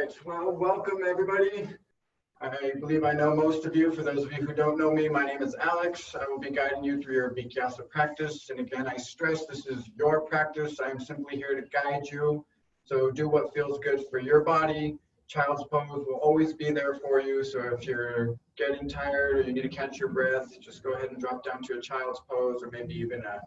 right, well, welcome everybody. I believe I know most of you. For those of you who don't know me, my name is Alex. I will be guiding you through your Bikyasa practice. And again, I stress this is your practice. I am simply here to guide you. So do what feels good for your body. Child's pose will always be there for you. So if you're getting tired or you need to catch your breath, just go ahead and drop down to a child's pose, or maybe even a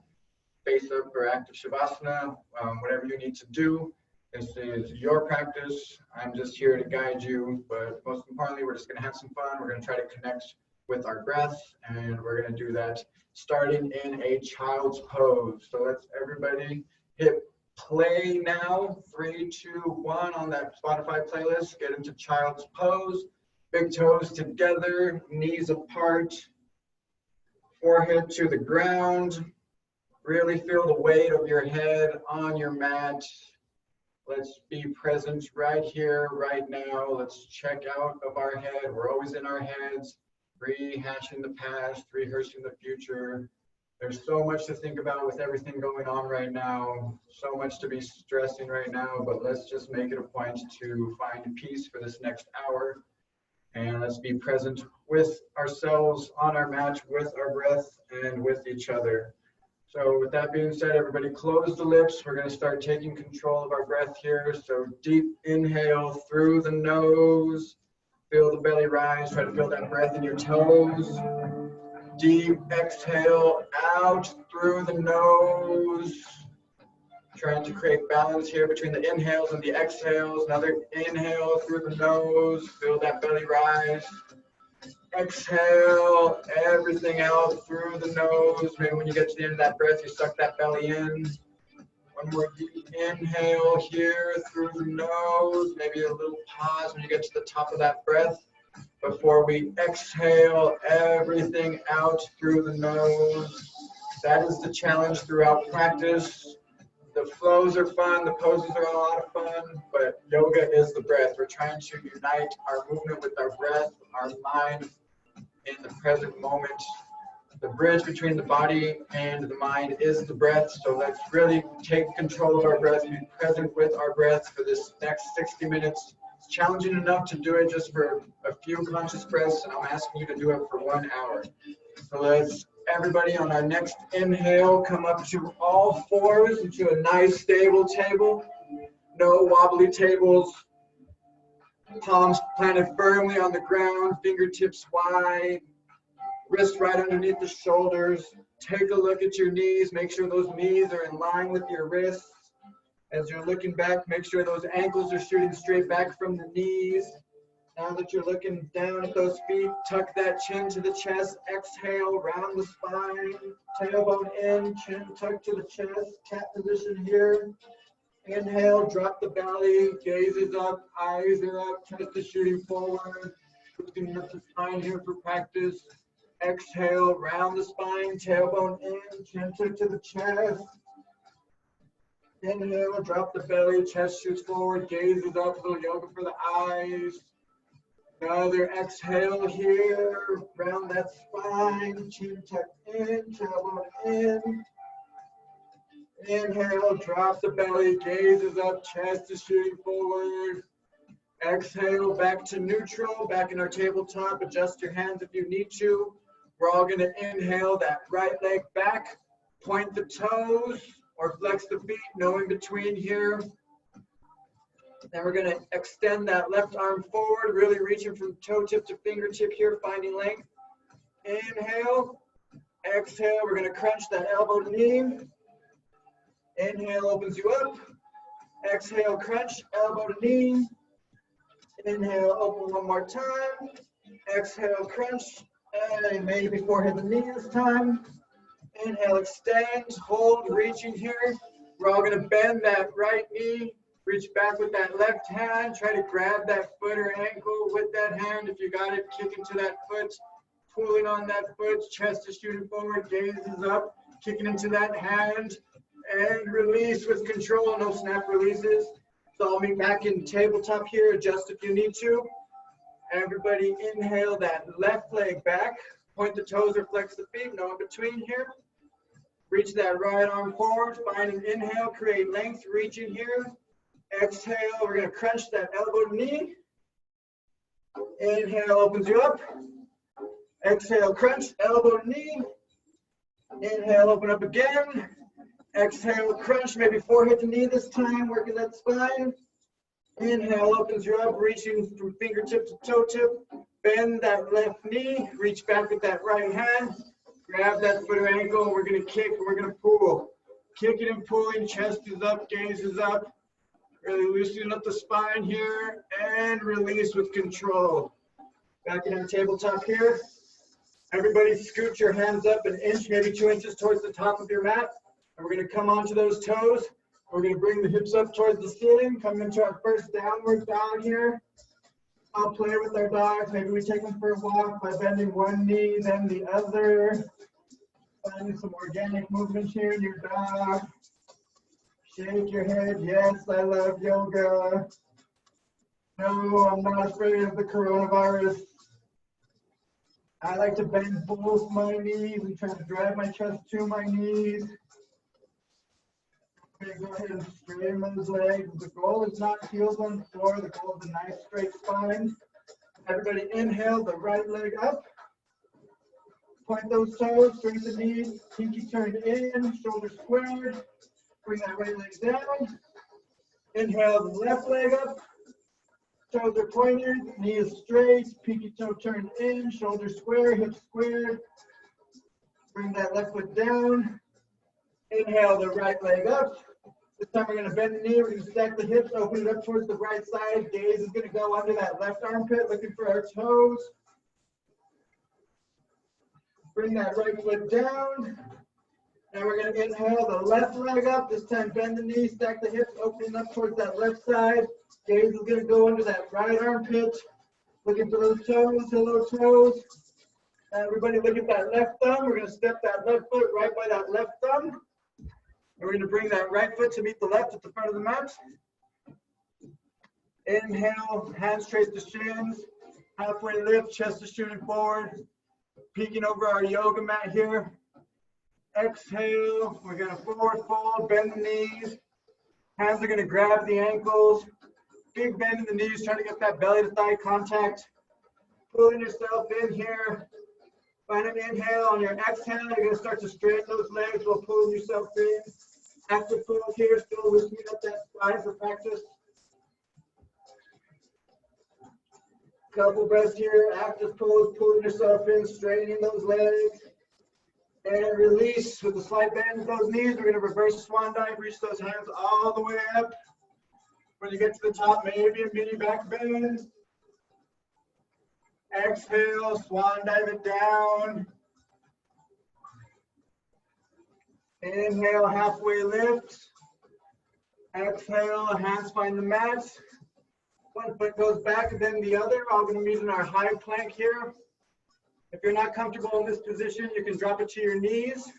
face up or active shavasana, whatever you need to do. This is your practice. I'm just here to guide you, but most importantly, we're just going to have some fun. We're going to try to connect with our breath, and we're going to do that starting in a child's pose. So let's everybody hit play now. 3, 2, 1 on that Spotify playlist. Get into child's pose. Big toes together, knees apart, forehead to the ground. Really feel the weight of your head on your mat. Let's be present right here, right now. Let's check out of our head. We're always in our heads, rehashing the past, rehearsing the future. There's so much to think about with everything going on right now, so much to be stressing right now, but let's just make it a point to find peace for this next hour. And let's be present with ourselves on our mat, with our breath, and with each other. So with that being said, everybody close the lips. We're going to start taking control of our breath here. So deep inhale through the nose. Feel the belly rise. Try to feel that breath in your toes. Deep exhale out through the nose. Trying to create balance here between the inhales and the exhales. Another inhale through the nose. Feel that belly rise. Exhale everything out through the nose. Maybe when you get to the end of that breath, you suck that belly in. One more deep inhale here through the nose. Maybe a little pause when you get to the top of that breath before we exhale everything out through the nose. That is the challenge throughout practice. The flows are fun, the poses are a lot of fun, but yoga is the breath. We're trying to unite our movement with our breath, our mind in the present moment. The bridge between the body and the mind is the breath. So let's really take control of our breath, be present with our breath for this next 60 minutes. It's challenging enough to do it just for a few conscious breaths, and I'm asking you to do it for 1 hour. So let's everybody on our next inhale come up to all fours into a nice stable table. No wobbly tables. Palms planted firmly on the ground, fingertips wide, wrists right underneath the shoulders. Take a look at your knees. Make sure those knees are in line with your wrists. As you're looking back, make sure those ankles are shooting straight back from the knees. Now that you're looking down at those feet, tuck that chin to the chest. Exhale, round the spine, tailbone in, chin tucked to the chest. Cat position here. Inhale, drop the belly, gaze is up, eyes are up, chest is shooting forward. Lifting up the spine here for practice. Exhale, round the spine, tailbone in, chin tucked to the chest. Inhale, drop the belly, chest shoots forward, gaze is up, a little yoga for the eyes. Another exhale here, round that spine, chin tucked in, tailbone in. Inhale, drop the belly, gaze is up, chest is shooting forward. Exhale, back to neutral, back in our tabletop. Adjust your hands if you need to. We're all going to inhale that right leg back, point the toes or flex the feet, no in between here. Then we're going to extend that left arm forward, really reaching from toe tip to fingertip here, finding length. Inhale, exhale, we're going to crunch that elbow to knee. Inhale opens you up. Exhale, crunch, elbow to knee. Inhale, open one more time. Exhale, crunch, and maybe forehead to knee this time. Inhale, extend, hold, reaching here. We're all going to bend that right knee. Reach back with that left hand. Try to grab that foot or ankle with that hand. If you got it, kick into that foot. Pulling on that foot. Chest is shooting forward. Gaze is up. Kicking into that hand. And release with control. No snap releases. So I'll be back in tabletop here. Adjust if you need to. Everybody inhale that left leg back. Point the toes or flex the feet. No in between here. Reach that right arm forward. Find an inhale. Create length. Reach in here. Exhale, we're going to crunch that elbow to knee. Inhale, opens you up. Exhale, crunch, elbow to knee. Inhale, open up again. Exhale, crunch, maybe forehead to knee this time, working that spine. Inhale, opens you up, reaching from fingertip to toe tip. Bend that left knee, reach back with that right hand. Grab that foot or ankle, we're going to kick, and we're going to pull. Kicking and pulling, chest is up, gaze is up. Really loosening up the spine here, and release with control. Back in our tabletop here. Everybody scoot your hands up an inch, maybe 2 inches towards the top of your mat. And we're going to come onto those toes. We're going to bring the hips up towards the ceiling, come into our first downward dog here. I'll play with our dogs. Maybe we take them for a walk by bending one knee, then the other. Finding some organic movement here in your dog. Shake your head. Yes, I love yoga. No, I'm not afraid of the coronavirus. I like to bend both my knees and try to drive my chest to my knees. Okay, go ahead and straighten those legs. The goal is not heels on the floor. The goal is a nice straight spine. Everybody inhale the right leg up. Point those toes, straighten the knees, pinky turned in, shoulder squared. Bring that right leg down. Inhale the left leg up. Toes are pointed, knee is straight, pinky toe turned in, shoulder square, hips squared. Bring that left foot down. Inhale the right leg up. This time we're going to bend the knee, we're going to stack the hips, open it up towards the right side. Gaze is going to go under that left armpit, looking for our toes. Bring that right foot down. And we're going to inhale the left leg up. This time bend the knee, stack the hips, opening up towards that left side. Gaze is going to go under that right armpit. Looking for those toes, hello toes. Everybody look at that left thumb. We're going to step that left foot right by that left thumb. And we're going to bring that right foot to meet the left at the front of the mat. Inhale, hands trace the shins. Halfway lift, chest is shooting forward. Peeking over our yoga mat here. Exhale, we're going to forward fold, bend the knees. Hands are going to grab the ankles. Big bend in the knees, trying to get that belly to thigh contact. Pulling yourself in here. Find an inhale. On your exhale, you're going to start to straighten those legs while pulling yourself in. Active pose here, still loosening up that spine for practice. Couple breaths here, active pose, pulling yourself in, straightening those legs. And release with a slight bend of those knees. We're going to reverse swan dive, reach those hands all the way up. When you get to the top, maybe a mini back bend. Exhale, swan dive it down. Inhale, halfway lift. Exhale, hands find the mat. One foot goes back and then the other. We're all going to meet in our high plank here. If you're not comfortable in this position, you can drop it to your knees.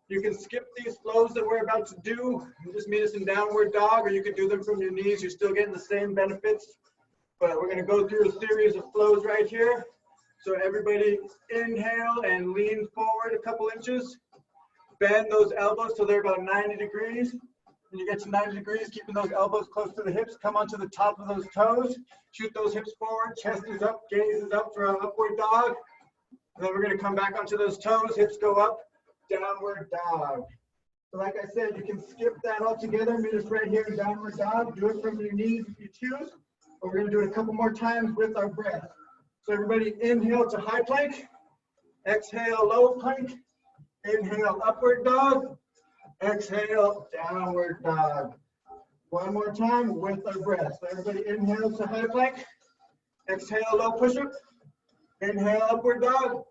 You can skip these flows that we're about to do and just meet us in downward dog, or you can do them from your knees. You're still getting the same benefits. But we're going to go through a series of flows right here. So everybody inhale and lean forward a couple inches. Bend those elbows till they're about 90 degrees. When you get to 90 degrees, keeping those elbows close to the hips, come onto the top of those toes. Shoot those hips forward, chest is up, gaze is up for our upward dog. And then we're going to come back onto those toes, hips go up, downward dog. So like I said, you can skip that altogether. Meet us right here in downward dog. Do it from your knees if you choose. But we're going to do it a couple more times with our breath. So everybody inhale to high plank. Exhale, low plank. Inhale, upward dog. Exhale, downward dog. One more time with our breath. So everybody inhale to high plank. Exhale, low push-up. Inhale, upward dog.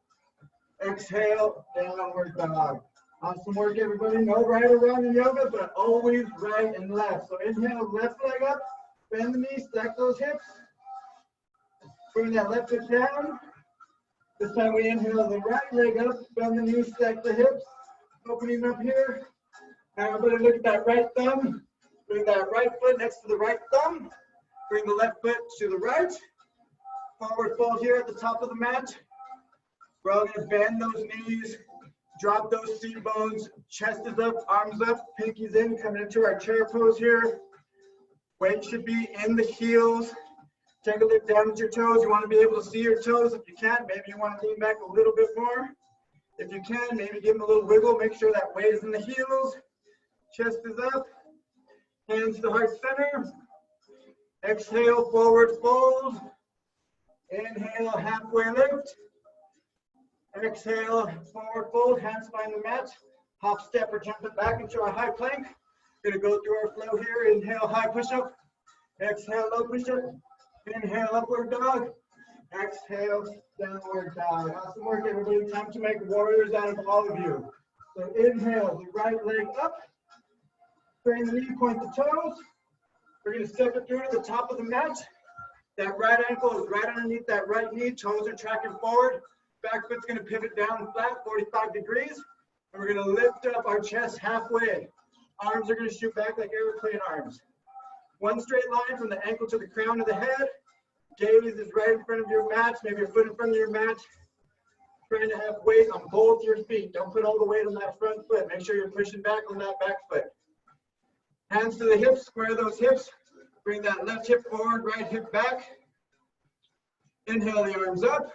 Exhale, downward dog. Awesome work, everybody. No right or wrong in yoga, but always right and left. So inhale, left leg up. Bend the knees, stack those hips. Bring that left foot down. This time we inhale the right leg up. Bend the knees, stack the hips. Opening up here. Everybody look at that right thumb. Bring that right foot next to the right thumb. Bring the left foot to the right. Forward fold here at the top of the mat. We're all going to bend those knees. Drop those seat bones. Chest is up, arms up, pinkies in. Coming into our chair pose here. Weight should be in the heels. Take a look down at your toes. You want to be able to see your toes. If you can't, maybe you want to lean back a little bit more. If you can, maybe give them a little wiggle. Make sure that weight is in the heels. Chest is up. Hands to the heart center. Exhale, forward fold. Inhale, halfway lift. Exhale, forward fold. Hands find the mat. Hop, step, or jump it back into our high plank. Going to go through our flow here. Inhale, high push-up. Exhale, low push-up. Inhale, upward dog. Exhale, downward dog. Awesome work, everybody. Time to make warriors out of all of you. So inhale, the right leg up. Strain the knee, point the toes. We're going to step it through to the top of the mat. That right ankle is right underneath that right knee. Toes are tracking forward. Back foot's going to pivot down flat, 45 degrees. And we're going to lift up our chest halfway. Arms are going to shoot back like airplane arms. One straight line from the ankle to the crown of the head. Gaze is right in front of your mat. Maybe your foot in front of your mat. Trying to have weight on both your feet. Don't put all the weight on that front foot. Make sure you're pushing back on that back foot. Hands to the hips. Square those hips. Bring that left hip forward, right hip back. Inhale the arms up.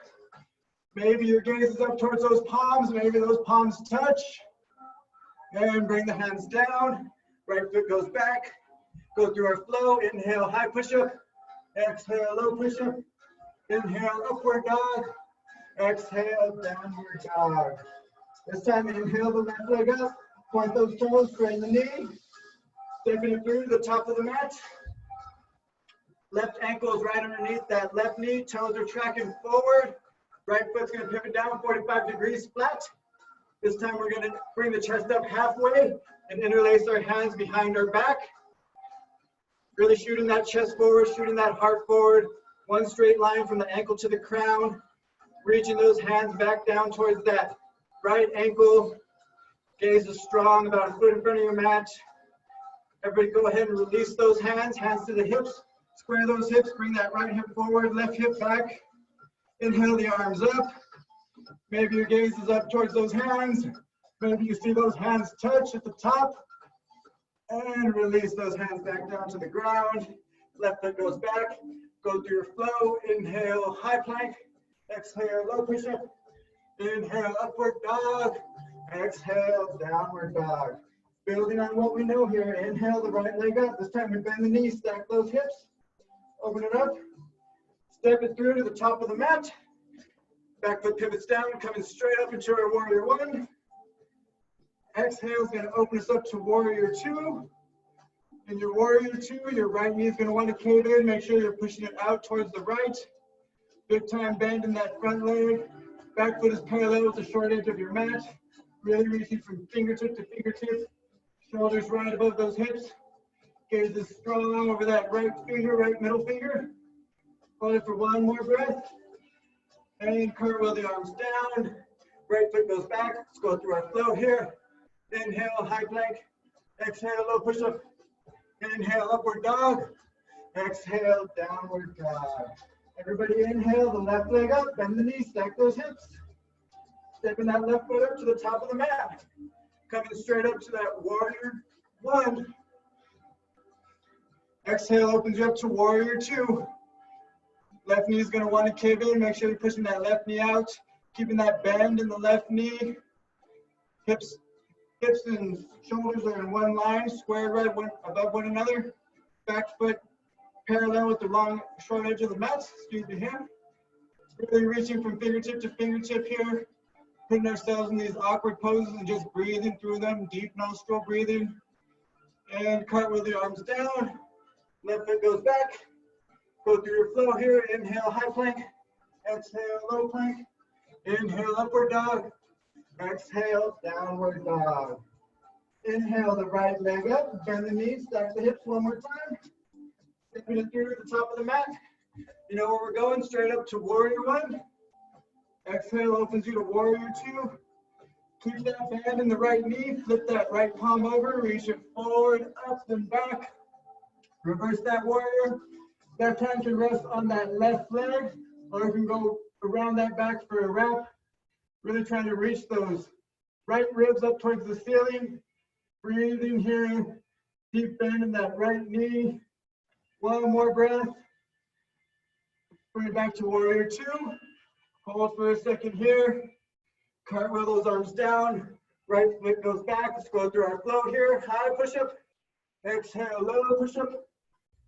Maybe your gaze is up towards those palms. Maybe those palms touch. And bring the hands down. Right foot goes back. Go through our flow. Inhale, high push-up. Exhale, low push-up. Inhale, upward dog. Exhale, downward dog. This time, inhale the left leg up. Point those toes, strain the knee. Stepping it through to the top of the mat. Left ankle is right underneath that left knee. Toes are tracking forward. Right foot's going to pivot down 45 degrees flat. This time we're going to bring the chest up halfway and interlace our hands behind our back. Really shooting that chest forward, shooting that heart forward. One straight line from the ankle to the crown. Reaching those hands back down towards that right ankle. Gaze is strong, about a foot in front of your mat. Everybody go ahead and release those hands. Hands to the hips. Square those hips. Bring that right hip forward, left hip back. Inhale the arms up. Maybe your gaze is up towards those hands. Maybe you see those hands touch at the top. And release those hands back down to the ground. Left foot goes back. Go through your flow. Inhale, high plank. Exhale, low push-up. Inhale, upward dog. Exhale, downward dog. Building on what we know here. Inhale the right leg up. This time we bend the knees, stack those hips. Open it up. Step it through to the top of the mat. Back foot pivots down, coming straight up into our warrior one. Exhale is going to open us up to warrior two. In your warrior two, your right knee is going to want to cave in. Make sure you're pushing it out towards the right. Big time bend in that front leg. Back foot is parallel with the short edge of your mat. Really reaching from fingertip to fingertip. Shoulders right above those hips. Gaze is strong over that right finger, right middle finger. Hold it for one more breath. And cartwheel the arms down. Right foot goes back. Let's go through our flow here. Inhale, high plank. Exhale, low push-up. Inhale, upward dog. Exhale, downward dog. Everybody inhale, the left leg up, bend the knees, stack those hips. Stepping that left foot up to the top of the mat. Coming straight up to that warrior one. Exhale opens you up to warrior two. Left knee is going to want to cave in. Make sure you're pushing that left knee out. Keeping that bend in the left knee. Hips and shoulders are in one line, square right above one another. Back foot parallel with the long short edge of the mat. Excuse me here. Really reaching from fingertip to fingertip here. Putting ourselves in these awkward poses and just breathing through them. Deep nostril breathing. And cartwheel the arms down. Left foot goes back. Go through your flow here. Inhale, high plank. Exhale, low plank. Inhale, upward dog. Exhale, downward dog. Inhale the right leg up. Bend the knees, stack the hips one more time. Stepping it through to the top of the mat. You know where we're going, straight up to warrior one. Exhale opens you to warrior two. Keep that bend in the right knee. Flip that right palm over. Reach it forward, up and back. Reverse that warrior. Left hand can rest on that left leg, or you can go around that back for a wrap. Really trying to reach those right ribs up towards the ceiling. Breathing here. Deep bend in that right knee. One more breath. Bring it back to warrior two. Hold for a second here. Cartwheel those arms down. Right foot goes back. Let's go through our flow here. High push-up. Exhale, low push-up.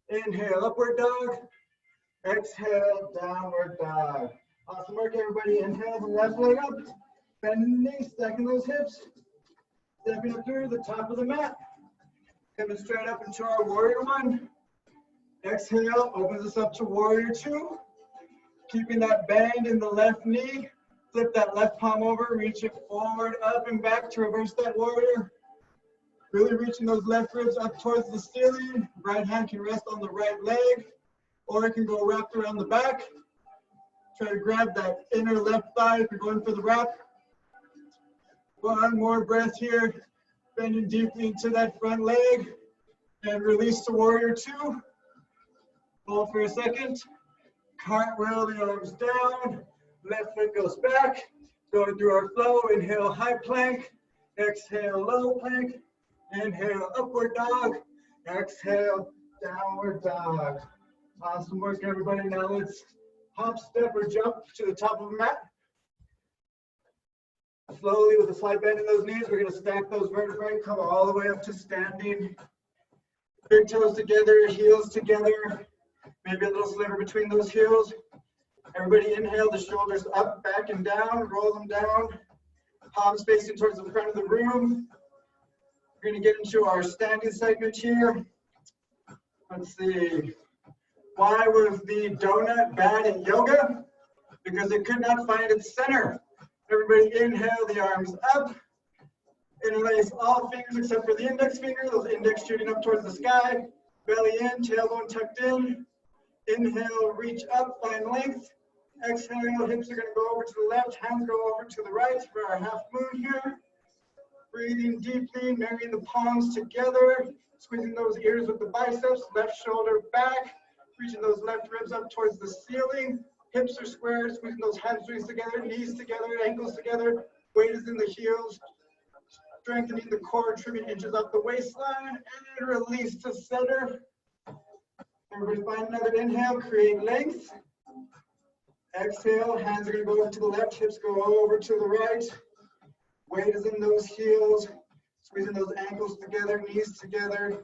Inhale, upward dog. Exhale, downward dog. Awesome work, everybody. Inhale the left leg up. Bend the knees, stacking those hips. Stepping up through the top of the mat. Coming straight up into our warrior one. Exhale, opens us up to warrior two. Keeping that bend in the left knee. Flip that left palm over, reach it forward, up and back to reverse that warrior. Really reaching those left ribs up towards the ceiling. Right hand can rest on the right leg, or it can go wrapped around the back. Try to grab that inner left thigh if you're going for the wrap. One more breath here. Bending deeply into that front leg. And release to warrior two. Hold for a second. Cartwheel the arms down. Left foot goes back. Going through our flow. Inhale, high plank. Exhale, low plank. Inhale, upward dog. Exhale, downward dog. Awesome work, everybody. Now let's hop, step, or jump to the top of the mat. Slowly, with a slight bend in those knees, we're going to stack those vertebrae, come all the way up to standing. Big toes together, heels together. Maybe a little sliver between those heels. Everybody inhale, the shoulders up, back, and down. Roll them down. Palms facing towards the front of the room. We're going to get into our standing segment here. Let's see. Why was the donut bad in yoga? Because it could not find its center. Everybody inhale, the arms up. Interlace all fingers except for the index finger. Those index shooting up towards the sky. Belly in, tailbone tucked in. Inhale, reach up, find length. Exhale, hips are going to go over to the left, hands go over to the right for our half moon here. Breathing deeply, marrying the palms together. Squeezing those ears with the biceps, left shoulder back. Reaching those left ribs up towards the ceiling. Hips are squared, squeezing those hamstrings together, knees together, ankles together. Weight is in the heels. Strengthening the core, trimming inches off the waistline. And release to center. Everybody find another inhale, create length. Exhale, hands are going to go over to the left, hips go over to the right. Weight is in those heels. Squeezing those ankles together, knees together.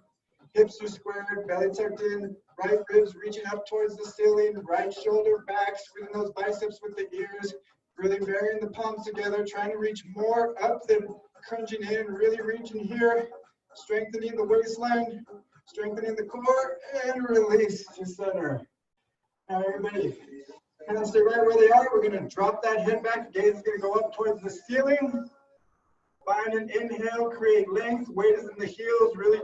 Hips are squared, belly tucked in. Right ribs reaching up towards the ceiling. Right shoulder back, squeezing those biceps with the ears. Really marrying the palms together, trying to reach more up than crunching in. Really reaching here. Strengthening the waistline. Strengthening the core. And release to center. Now everybody, hands stay right where they are. We're going to drop that head back. Gaze is going to go up towards the ceiling. Find an inhale, create length. Weight is in the heels. Really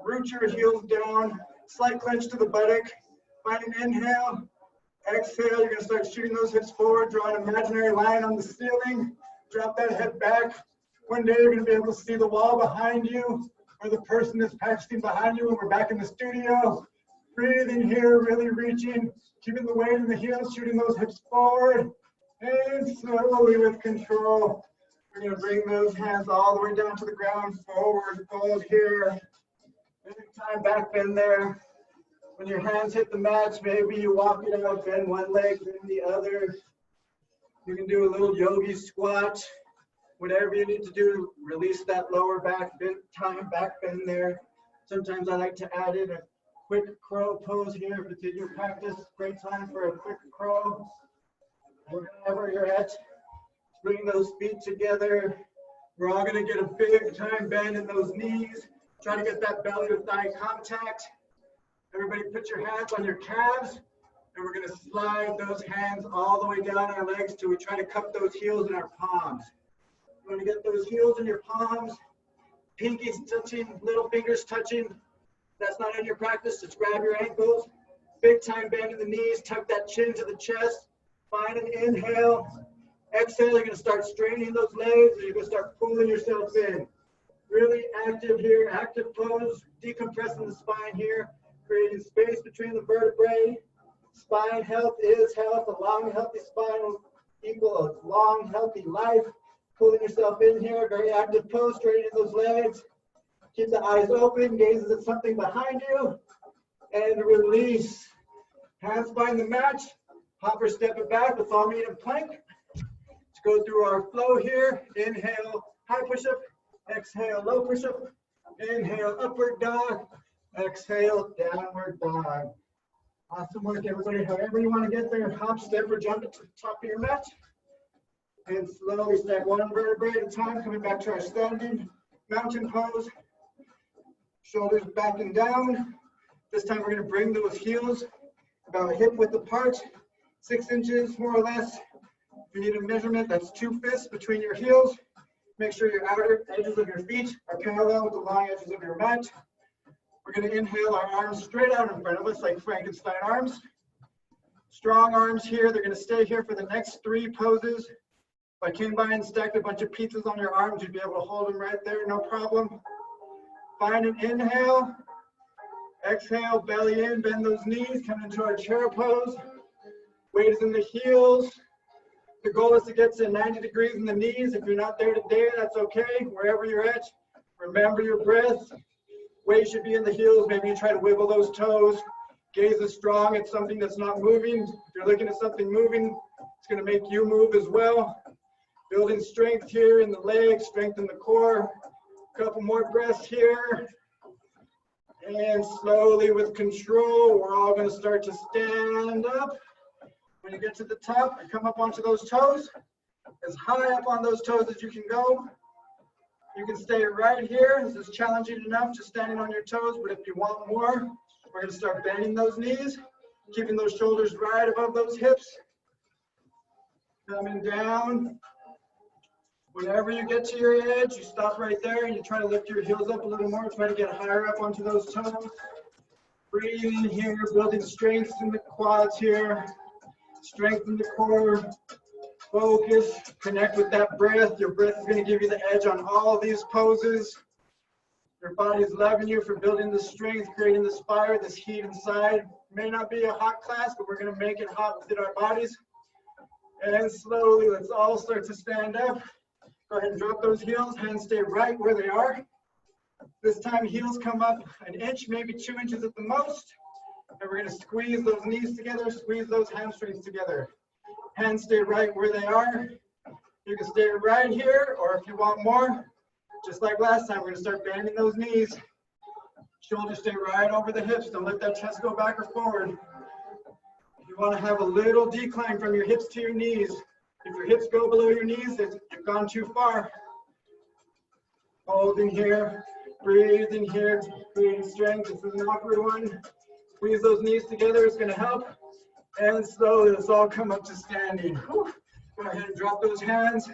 root your heels down. Slight clench to the buttock. Find an inhale. Exhale. You're going to start shooting those hips forward. Draw an imaginary line on the ceiling. Drop that head back. One day you're going to be able to see the wall behind you or the person that's practicing behind you when we're back in the studio. Breathing here, really reaching. Keeping the weight in the heels, shooting those hips forward. And slowly with control, we're going to bring those hands all the way down to the ground. Forward fold here. Anytime back bend there. When your hands hit the mats, maybe you walk it out, bend one leg, bend the other. You can do a little yogi squat. Whatever you need to do, release that lower back, bend time, back bend there. Sometimes I like to add in a quick crow pose here. If it's in your practice, great time for a quick crow. Wherever you're at, bring those feet together. We're all going to get a big time bend in those knees. Try to get that belly to thigh contact. Everybody put your hands on your calves, and we're going to slide those hands all the way down our legs till we try to cup those heels in our palms. You want to get those heels in your palms, pinkies touching, little fingers touching. If that's not in your practice, just grab your ankles. Big time bend in the knees, tuck that chin to the chest. Find an inhale. Exhale, you're going to start straining those legs, and you're going to start pulling yourself in. Really active here, active pose, decompressing the spine here, creating space between the vertebrae. Spine health is health. A long, healthy spine will equal a long, healthy life. Pulling yourself in here, very active pose, straightening those legs. Keep the eyes open, gazes at something behind you. and release. Hands find the mat. Hop or step it back. Let's all meet in plank. Let's go through our flow here. Inhale, high push-up. Exhale, low push-up. Inhale, upward dog. Exhale, downward dog. Awesome work, everybody. However you want to get there, hop, step, or jump to the top of your mat. And slowly stack one vertebrae at a time, coming back to our standing mountain pose. Shoulders back and down. This time we're going to bring those heels about hip width apart, 6 inches more or less. If you need a measurement, that's 2 fists between your heels. Make sure your outer edges of your feet are parallel with the long edges of your mat. We're going to inhale our arms straight out in front of us like Frankenstein arms. Strong arms here. They're going to stay here for the next 3 poses. If I came by and stacked a bunch of pizzas on your arms, you'd be able to hold them right there, no problem. Find an inhale. Exhale, belly in, bend those knees, come into our chair pose. Weight is in the heels. The goal is to get to 90 degrees in the knees. If you're not there today, that's okay. Wherever you're at, remember your breath. Weight should be in the heels. Maybe you try to wiggle those toes. Gaze is strong at something that's not moving. If you're looking at something moving, it's going to make you move as well. Building strength here in the legs, strength in the core. A couple more breaths here. And slowly with control, we're all going to start to stand up. When you get to the top, come up onto those toes. As high up on those toes as you can go. You can stay right here. This is challenging enough, just standing on your toes, but if you want more, we're going to start bending those knees, keeping those shoulders right above those hips. Coming down. Whenever you get to your edge, you stop right there and you try to lift your heels up a little more. Try to get higher up onto those toes. Breathe in here, building strength in the quads here. Strength in the core. Focus, connect with that breath. Your breath is going to give you the edge on all of these poses. Your body's loving you for building the strength, creating this fire, this heat inside. May not be a hot class, but we're going to make it hot within our bodies. And slowly, let's all start to stand up. Go ahead and drop those heels. Hands stay right where they are. This time, heels come up an inch, maybe 2 inches at the most. And we're going to squeeze those knees together, squeeze those hamstrings together. Hands stay right where they are. You can stay right here, or if you want more, just like last time, we're going to start bending those knees. Shoulders stay right over the hips. Don't let that chest go back or forward. You want to have a little decline from your hips to your knees. If your hips go below your knees, you've gone too far. Holding here, breathing here, creating strength. This is an awkward one. Squeeze those knees together. It's going to help. And slowly, let's all come up to standing. Whew. Go ahead and drop those hands.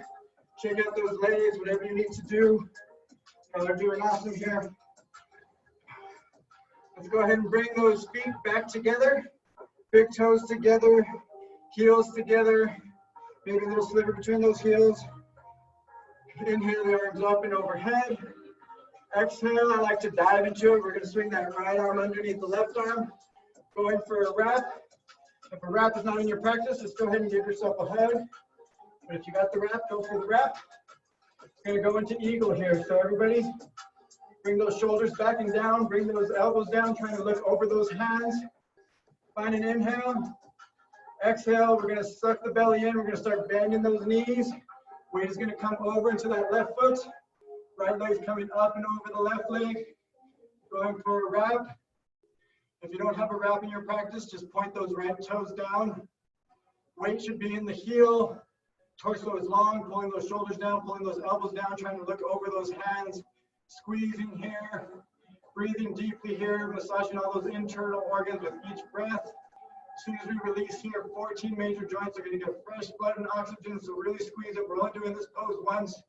Shake out those legs, whatever you need to do. Y'all are doing awesome here. Let's go ahead and bring those feet back together. Big toes together, heels together. Maybe a little sliver between those heels. Inhale the arms up and overhead. Exhale, I like to dive into it. We're going to swing that right arm underneath the left arm. Going for a wrap. If a wrap is not in your practice, just go ahead and give yourself a hug. But if you got the wrap, go for the wrap. We're going to go into eagle here. So everybody, bring those shoulders back and down. Bring those elbows down, trying to look over those hands. Find an inhale. Exhale, we're going to suck the belly in. We're going to start bending those knees. Weight is going to come over into that left foot. Right leg's coming up and over the left leg. Going for a wrap. If you don't have a wrap in your practice, just point those right toes down. Weight should be in the heel. Torso is long, pulling those shoulders down, pulling those elbows down, trying to look over those hands. Squeezing here. Breathing deeply here, massaging all those internal organs with each breath. As soon as we release here, 14 major joints are going to get fresh blood and oxygen, so really squeeze it. We're only doing this pose once.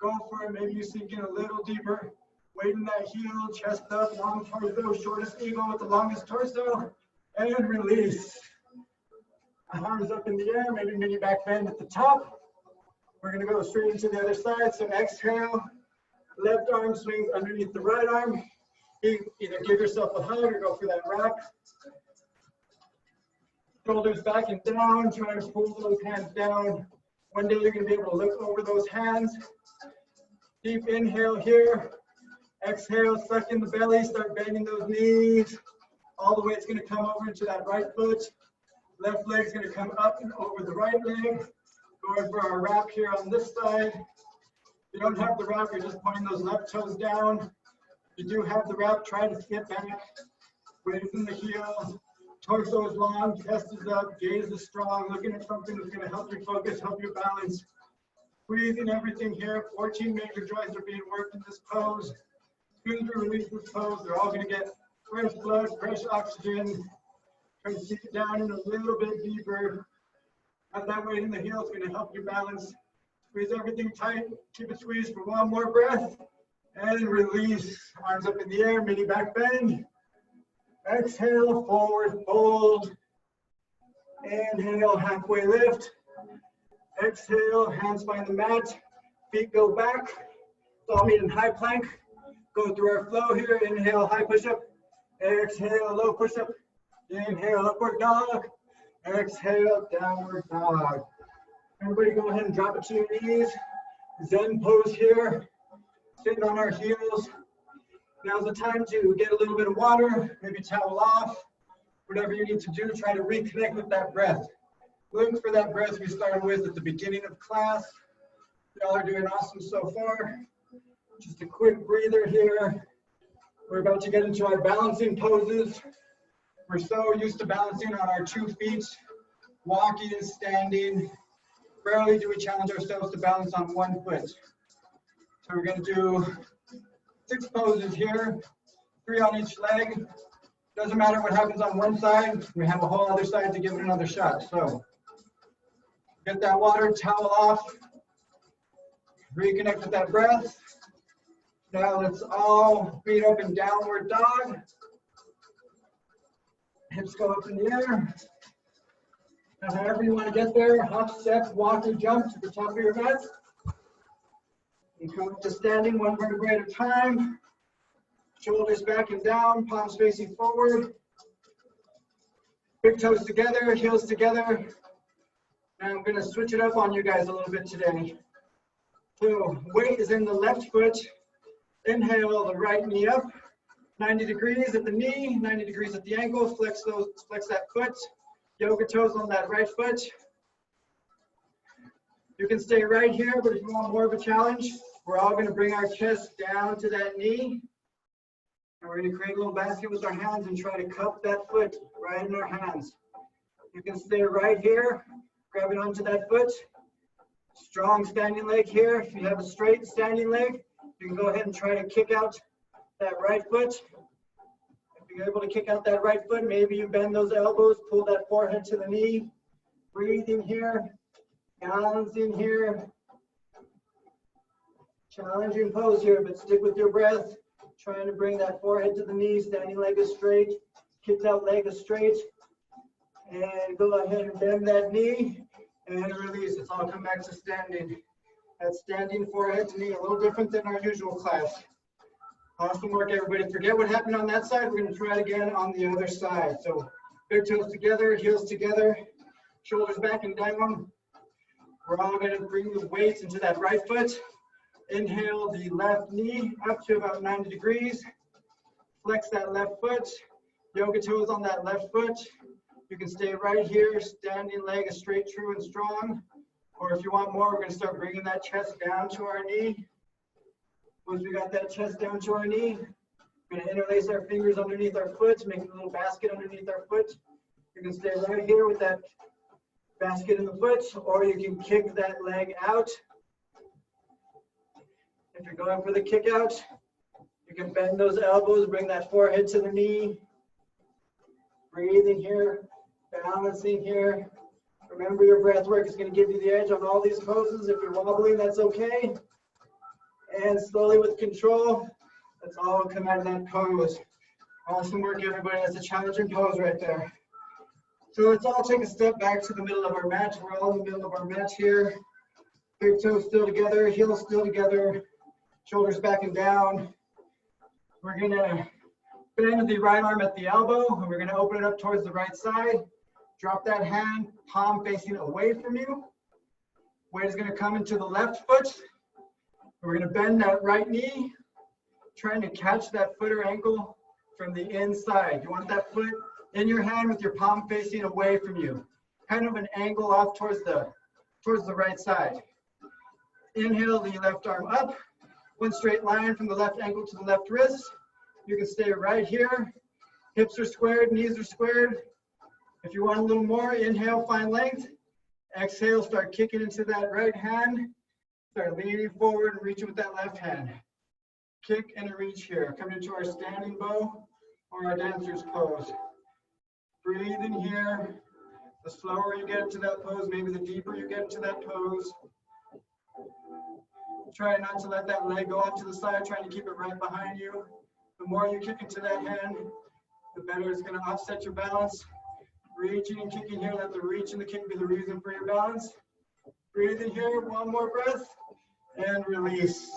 Go for it. Maybe you sink in a little deeper. Weight in that heel, chest up, long torso, shortest eagle with the longest torso, and release. Arms up in the air, maybe mini back bend at the top. We're going to go straight into the other side, so exhale. Left arm swings underneath the right arm. Either give yourself a hug or go for that wrap. Shoulders back and down, trying to pull those hands down. One day you're going to be able to look over those hands. Deep inhale here. Exhale, suck in the belly, start bending those knees. All the weight's going to come over into that right foot. Left leg's going to come up and over the right leg. Going for our wrap here on this side. If you don't have the wrap, you're just pointing those left toes down. If you do have the wrap, try to get back. Weight in the heel. Torso is long, chest is up, gaze is strong. Looking at something that's going to help you focus, help you balance. Breathing everything here. 14 major joints are being worked in this pose. As soon as we release this pose, they're all going to get fresh blood, fresh oxygen. Try to sink it down in a little bit deeper. Have that weight in the heel is going to help you balance. Squeeze everything tight. Keep it squeezed for one more breath. And release. Arms up in the air, mini back bend. Exhale, forward fold. Inhale, halfway lift. Exhale, hands find the mat. Feet go back. All meet in high plank. Go through our flow here. Inhale, high push-up. Exhale, low push-up. Inhale, upward dog. Exhale, downward dog. Everybody go ahead and drop it to your knees. Zen pose here. Sitting on our heels. Now's the time to get a little bit of water, maybe towel off, whatever you need to do. Try to reconnect with that breath. Look for that breath we started with at the beginning of class. Y'all are doing awesome so far. Just a quick breather here. We're about to get into our balancing poses. We're so used to balancing on our 2 feet, walking and standing. Rarely do we challenge ourselves to balance on 1 foot. So we're going to do 6 poses here, 3 on each leg. Doesn't matter what happens on one side, we have a whole other side to give it another shot. So get that water, towel off, reconnect with that breath. Now let's all feet up in downward dog. Hips go up in the air. And however you want to get there, hop, step, walk, or jump to the top of your mat. You come up to standing 1 vertebrae at a time. Shoulders back and down, palms facing forward. Big toes together, heels together. And I'm going to switch it up on you guys a little bit today. So weight is in the left foot. Inhale, the right knee up. 90 degrees at the knee, 90 degrees at the ankle. Flex that foot. Yoga toes on that right foot. You can stay right here, but if you want more of a challenge, we're all going to bring our chest down to that knee. And we're going to create a little basket with our hands and try to cup that foot right in our hands. You can stay right here, grabbing onto that foot. Strong standing leg here. If you have a straight standing leg, you can go ahead and try to kick out that right foot. If you're able to kick out that right foot, maybe you bend those elbows, pull that forehead to the knee. Breathing here, balancing here. Challenging pose here, but stick with your breath. Trying to bring that forehead to the knee, standing leg is straight, kicked out leg is straight. And go ahead and bend that knee and release. It's all come back to standing. That standing forehead to knee, a little different than our usual class. Awesome work, everybody. Forget what happened on that side. We're going to try it again on the other side. So big toes together, heels together, shoulders back and down. We're all going to bring the weights into that right foot. Inhale the left knee up to about 90 degrees. Flex that left foot. Yoga toes on that left foot. You can stay right here. Standing leg is straight, true, and strong. Or if you want more, we're going to start bringing that chest down to our knee. Once we got that chest down to our knee, we're going to interlace our fingers underneath our foot, making a little basket underneath our foot. You can stay right here with that basket in the foot, or you can kick that leg out. If you're going for the kick out, you can bend those elbows, bring that forehead to the knee. Breathing here, balancing here. Remember, your breath work is going to give you the edge on all these poses. If you're wobbling, that's okay. And slowly with control, let's all come out of that pose. Awesome work, everybody. That's a challenging pose right there. So let's all take a step back to the middle of our mat. We're all in the middle of our mat here. Big toes still together, heels still together, shoulders back and down. We're going to bend the right arm at the elbow, and we're going to open it up towards the right side. Drop that hand, palm facing away from you. Weight is going to come into the left foot. We're going to bend that right knee, trying to catch that foot or ankle from the inside. You want that foot in your hand with your palm facing away from you. Kind of an angle off towards the right side. Inhale the left arm up. One straight line from the left ankle to the left wrist. You can stay right here. Hips are squared, knees are squared. If you want a little more, inhale, find length. Exhale, start kicking into that right hand. Start leaning forward and reaching with that left hand. Kick and a reach here. Come into our standing bow or our dancer's pose. Breathe in here. The slower you get into that pose, maybe the deeper you get into that pose. Try not to let that leg go off to the side, trying to keep it right behind you. The more you kick into that hand, the better it's going to offset your balance. Reaching and kicking here, let the reach and the kick be the reason for your balance. Breathe in here, one more breath, and release.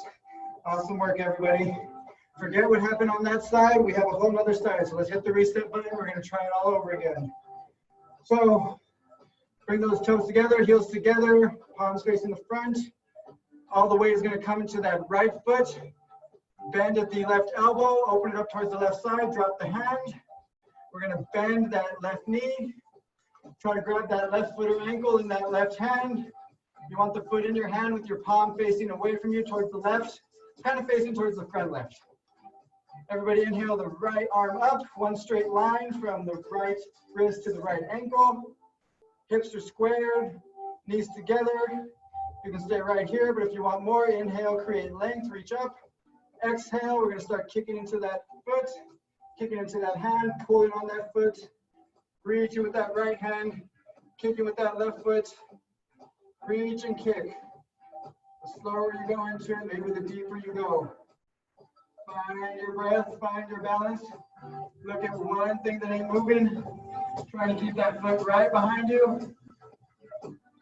Awesome work, everybody. Forget what happened on that side. We have a whole other side, so let's hit the reset button. We're going to try it all over again. So bring those toes together, heels together, palms facing the front. All the weight is going to come into that right foot. Bend at the left elbow, open it up towards the left side, drop the hand. We're going to bend that left knee. Try to grab that left foot or ankle in that left hand. You want the foot in your hand with your palm facing away from you towards the left, kind of facing towards the front left. Everybody inhale the right arm up, one straight line from the right wrist to the right ankle. Hips are squared, knees together. You can stay right here, but if you want more, inhale, create length, reach up. Exhale, we're going to start kicking into that foot, kicking into that hand, pulling on that foot, reaching with that right hand, kicking with that left foot, reach and kick. The slower you go into it, maybe the deeper you go. Find your breath, find your balance. Look at one thing that ain't moving. Try to keep that foot right behind you.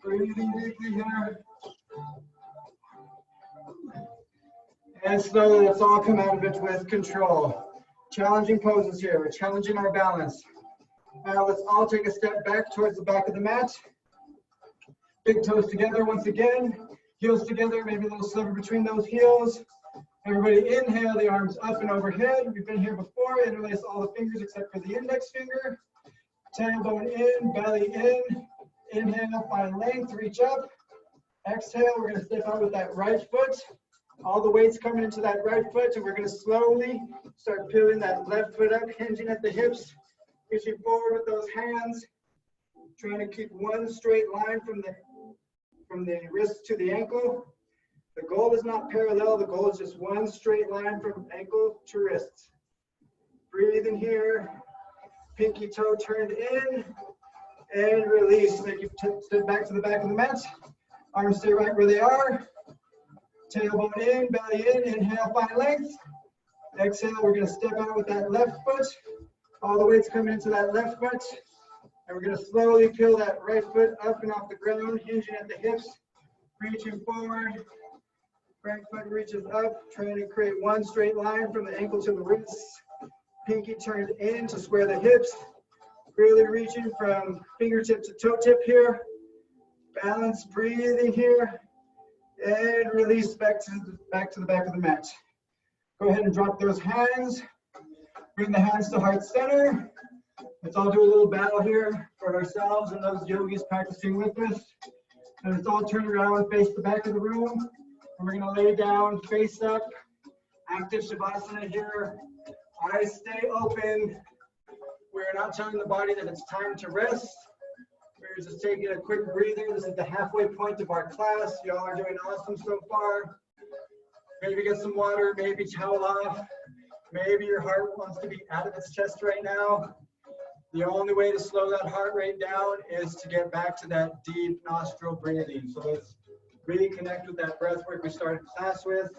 Breathing deeply here. And slowly, let's all come out of it with control. Challenging poses here. We're challenging our balance. Now let's all take a step back towards the back of the mat. Big toes together once again. Heels together, maybe a little sliver between those heels. Everybody inhale, the arms up and overhead. We've been here before. Interlace all the fingers except for the index finger. Tailbone in, belly in. Inhale, find length, reach up. Exhale, we're going to step out with that right foot. All the weight's coming into that right foot, and we're going to slowly start peeling that left foot up, hinging at the hips, reaching forward with those hands, trying to keep one straight line from the wrist to the ankle. The goal is not parallel, the goal is just one straight line from ankle to wrist. Breathe in here, pinky toe turned in, and release. Make you step back to the back of the mat. Arms stay right where they are. Tailbone in, belly in, inhale, find length. Exhale, we're going to step out with that left foot. All the weight's coming into that left foot. And we're going to slowly peel that right foot up and off the ground, hinging at the hips, reaching forward. Right foot reaches up, trying to create one straight line from the ankle to the wrist. Pinky turns in to square the hips. Really reaching from fingertip to toe tip here. Balance, breathing here. And release back to the back of the mat. Go ahead and drop those hands. Bring the hands to heart center. Let's all do a little battle here for ourselves and those yogis practicing with us. And let's all turn around and face the back of the room. And we're going to lay down, face up. Active Shavasana here. Eyes stay open. We're not telling the body that it's time to rest. We're just taking a quick breather. This is the halfway point of our class. Y'all are doing awesome so far. Maybe get some water, maybe towel off. Maybe your heart wants to be out of its chest right now. The only way to slow that heart rate down is to get back to that deep nostril breathing. So let's reconnect with that breath work we started class with.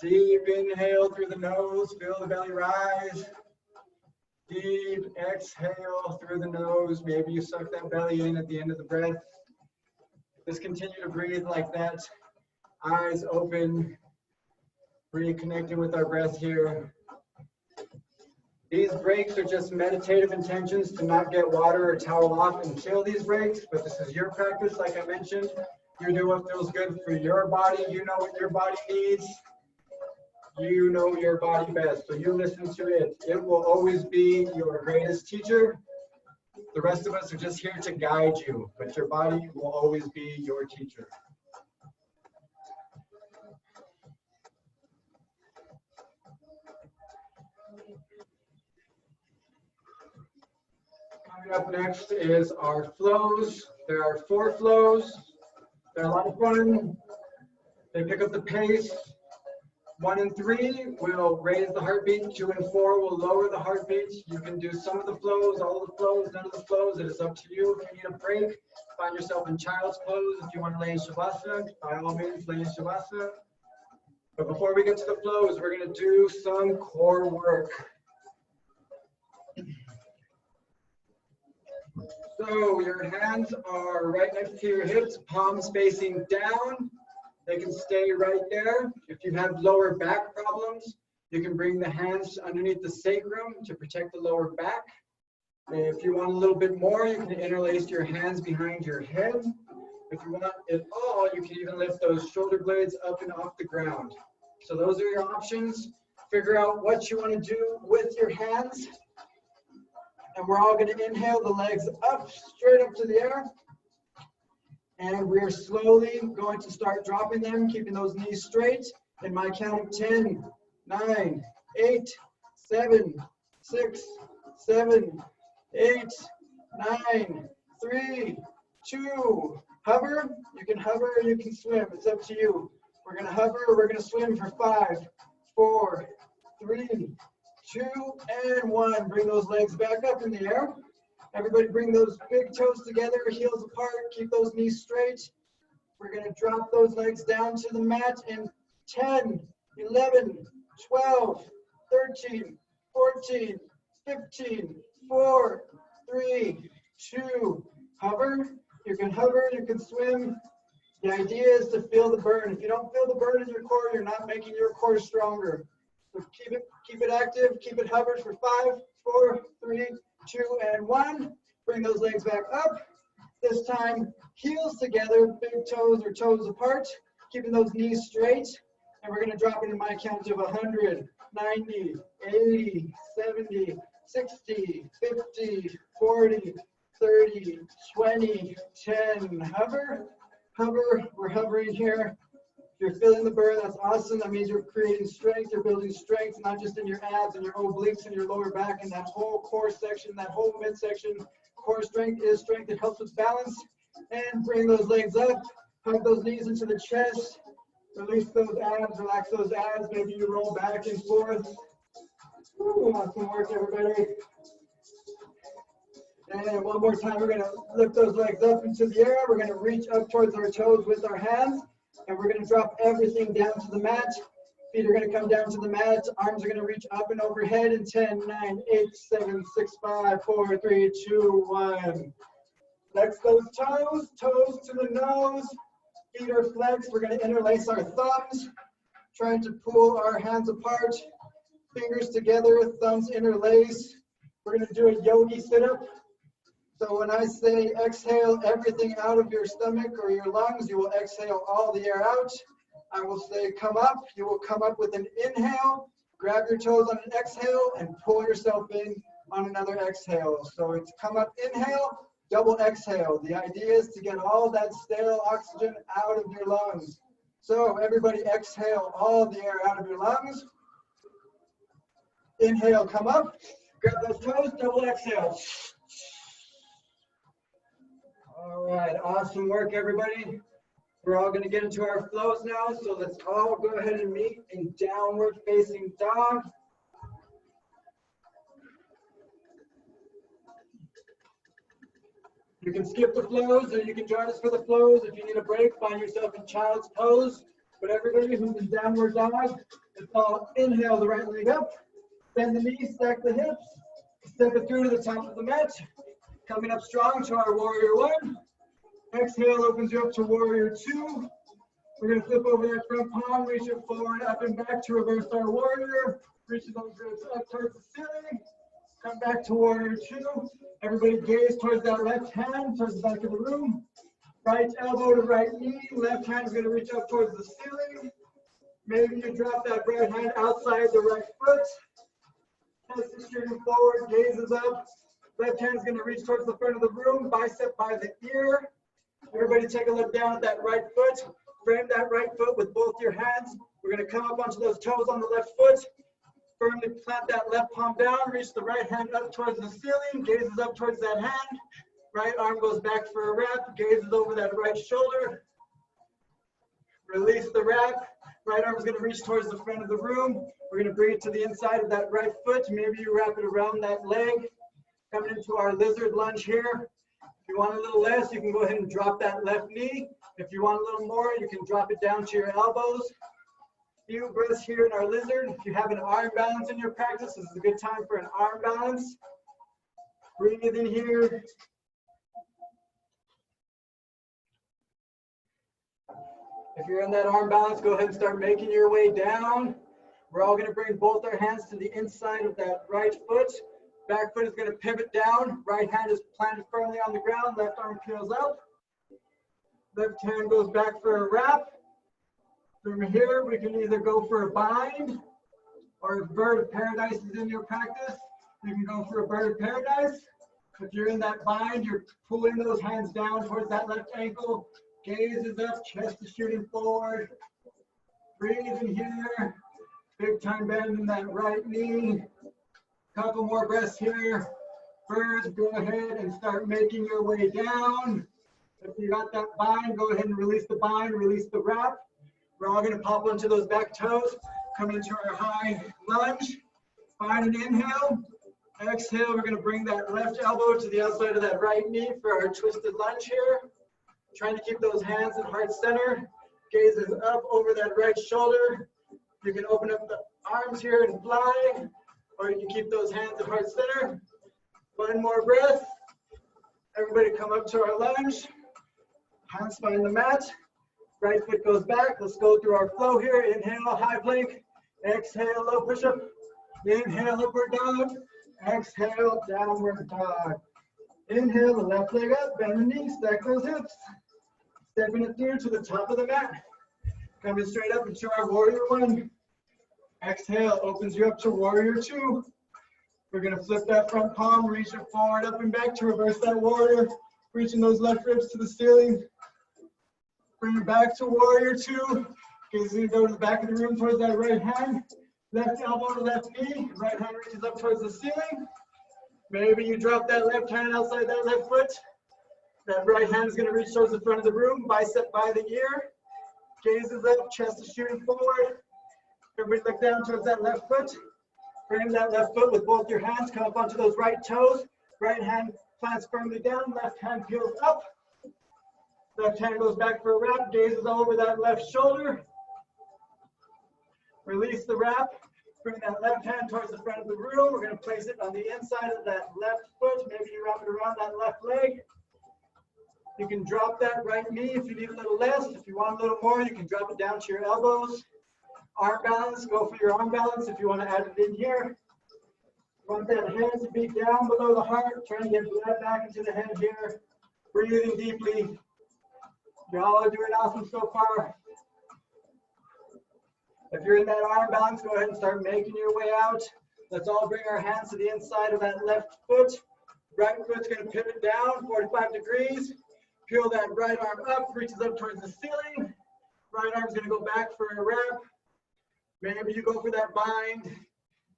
Deep inhale through the nose, feel the belly rise. Deep exhale through the nose. Maybe you suck that belly in at the end of the breath. Just continue to breathe like that. Eyes open. Reconnecting with our breath here. These breaks are just meditative intentions to not get water or towel off until these breaks, but this is your practice, like I mentioned. You do what feels good for your body. You know what your body needs. You know your body best, so you listen to it. It will always be your greatest teacher. The rest of us are just here to guide you, but your body will always be your teacher. Coming up next is our flows. There are 4 flows. They're a lot of fun. They pick up the pace. 1 and 3 will raise the heartbeat. 2 and 4 will lower the heartbeat. You can do some of the flows, all of the flows, none of the flows. It is up to you. If you need a break, find yourself in child's pose. If you want to lay in Shavasana, by all means, lay in Shavasana. But before we get to the flows, we're going to do some core work. So your hands are right next to your hips, palms facing down. They can stay right there. If you have lower back problems, you can bring the hands underneath the sacrum to protect the lower back. If you want a little bit more, you can interlace your hands behind your head. If you want it all, you can even lift those shoulder blades up and off the ground. So those are your options. Figure out what you want to do with your hands. And we're all going to inhale the legs up, straight up to the air. And we're slowly going to start dropping them, keeping those knees straight. In my count, 10, 9, 8, 7, 6, 7, 8, 9, 3, 2. Hover. You can hover or you can swim. It's up to you. We're going to hover. We're going to swim for 5, 4, 3, 2, and 1. Bring those legs back up in the air. Everybody bring those big toes together, heels apart, keep those knees straight. We're going to drop those legs down to the mat in 10, 11, 12, 13, 14, 15, 4, 3, 2. Hover. You can hover, you can swim. The idea is to feel the burn. If you don't feel the burn in your core, you're not making your core stronger. So keep it active, keep it hovered for 5, 4, 3, 2, and 1. Bring those legs back up. This time, heels together, big toes or toes apart, keeping those knees straight. And we're going to drop it in my count of 100, 90, 80, 70, 60, 50, 40, 30, 20, 10. Hover, hover. We're hovering here. If you're feeling the burn, that's awesome. That means you're creating strength. You're building strength, not just in your abs and your obliques and your lower back and that whole core section, that whole midsection. Core strength is strength. It helps with balance. And bring those legs up. Hug those knees into the chest. Release those abs. Relax those abs. Maybe you roll back and forth. Ooh, awesome work, everybody. And one more time, we're going to lift those legs up into the air. We're going to reach up towards our toes with our hands. And we're going to drop everything down to the mat. Feet are going to come down to the mat. Arms are going to reach up and overhead in 10, 9, 8, 7, 6, 5, 4, 3, 2, 1. Flex those toes, toes to the nose. Feet are flexed. We're going to interlace our thumbs, trying to pull our hands apart. Fingers together, thumbs interlace. We're going to do a yogi sit-up. So when I say exhale everything out of your stomach or your lungs, you will exhale all the air out. I will say come up. You will come up with an inhale, grab your toes on an exhale, and pull yourself in on another exhale. So it's come up, inhale, double exhale. The idea is to get all that stale oxygen out of your lungs. So everybody exhale all the air out of your lungs. Inhale, come up, grab those toes, double exhale. All right, awesome work, everybody. We're all going to get into our flows now, so let's all go ahead and meet in downward facing dog. You can skip the flows or you can join us for the flows. If you need a break, find yourself in child's pose. But everybody who's in downward dog, let's all inhale the right leg up, bend the knees, stack the hips, step it through to the top of the mat. Coming up strong to our warrior 1. Exhale opens you up to warrior 2. We're going to flip over that front palm, reach it forward, up and back to reverse our warrior. Reach those ribs up towards the ceiling. Come back to warrior 2. Everybody gaze towards that left hand, towards the back of the room. Right elbow to right knee. Left hand is going to reach up towards the ceiling. Maybe you drop that right hand outside the right foot. Chest is shooting forward, gaze is up. Left hand is going to reach towards the front of the room, bicep by the ear. Everybody take a look down at that right foot. Frame that right foot with both your hands. We're going to come up onto those toes on the left foot. Firmly plant that left palm down. Reach the right hand up towards the ceiling. Gaze is up towards that hand. Right arm goes back for a wrap. Gaze is over that right shoulder. Release the wrap. Right arm is going to reach towards the front of the room. We're going to bring it to the inside of that right foot. Maybe you wrap it around that leg. Coming into our lizard lunge here. If you want a little less, you can go ahead and drop that left knee. If you want a little more, you can drop it down to your elbows. Few breaths here in our lizard. If you have an arm balance in your practice, this is a good time for an arm balance. Breathe in here. If you're in that arm balance, go ahead and start making your way down. We're all going to bring both our hands to the inside of that right foot. Back foot is going to pivot down. Right hand is planted firmly on the ground. Left arm peels up. Left hand goes back for a wrap. From here, we can either go for a bind, or if bird of paradise is in your practice, you can go for a bird of paradise. If you're in that bind, you're pulling those hands down towards that left ankle. Gaze is up, chest is shooting forward. Breathe in here. Big time bend in that right knee. Couple more breaths here. First, go ahead and start making your way down. If you got that bind, go ahead and release the bind, release the wrap. We're all going to pop onto those back toes. Come into our high lunge. Find an inhale. Exhale, we're going to bring that left elbow to the outside of that right knee for our twisted lunge here. Trying to keep those hands in heart center. Gaze is up over that right shoulder. You can open up the arms here and fly, or you can keep those hands in heart center. One more breath. Everybody come up to our lunge. Hands find the mat. Right foot goes back. Let's go through our flow here. Inhale, high plank. Exhale, low push-up. Inhale, upward dog. Exhale, downward dog. Inhale, the left leg up. Bend the knee, stack those hips. Stepping it through to the top of the mat. Coming straight up into our warrior one. Exhale, opens you up to warrior two. We're going to flip that front palm, reach it forward, up and back to reverse that warrior. Reaching those left ribs to the ceiling. Bring it back to warrior two. Gaze is going to go to the back of the room towards that right hand. Left elbow to left knee. Right hand reaches up towards the ceiling. Maybe you drop that left hand outside that left foot. That right hand is going to reach towards the front of the room. Bicep by the ear. Gaze is up. Chest is shooting forward. Everybody look down towards that left foot. Frame that left foot with both your hands. Come up onto those right toes. Right hand plants firmly down. Left hand peels up. Left hand goes back for a wrap. Gaze is over that left shoulder. Release the wrap. Bring that left hand towards the front of the room. We're going to place it on the inside of that left foot. Maybe you wrap it around that left leg. You can drop that right knee if you need a little less. If you want a little more, you can drop it down to your elbows. Arm balance, go for your arm balance if you want to add it in here. Want that hand to be down below the heart. Trying to get blood back into the head here. Breathing deeply. Y'all are doing awesome so far. If you're in that arm balance, go ahead and start making your way out. Let's all bring our hands to the inside of that left foot. Right foot's going to pivot down 45 degrees. Peel that right arm up, reaches up towards the ceiling. Right arm's going to go back for a wrap. Maybe you go for that bind.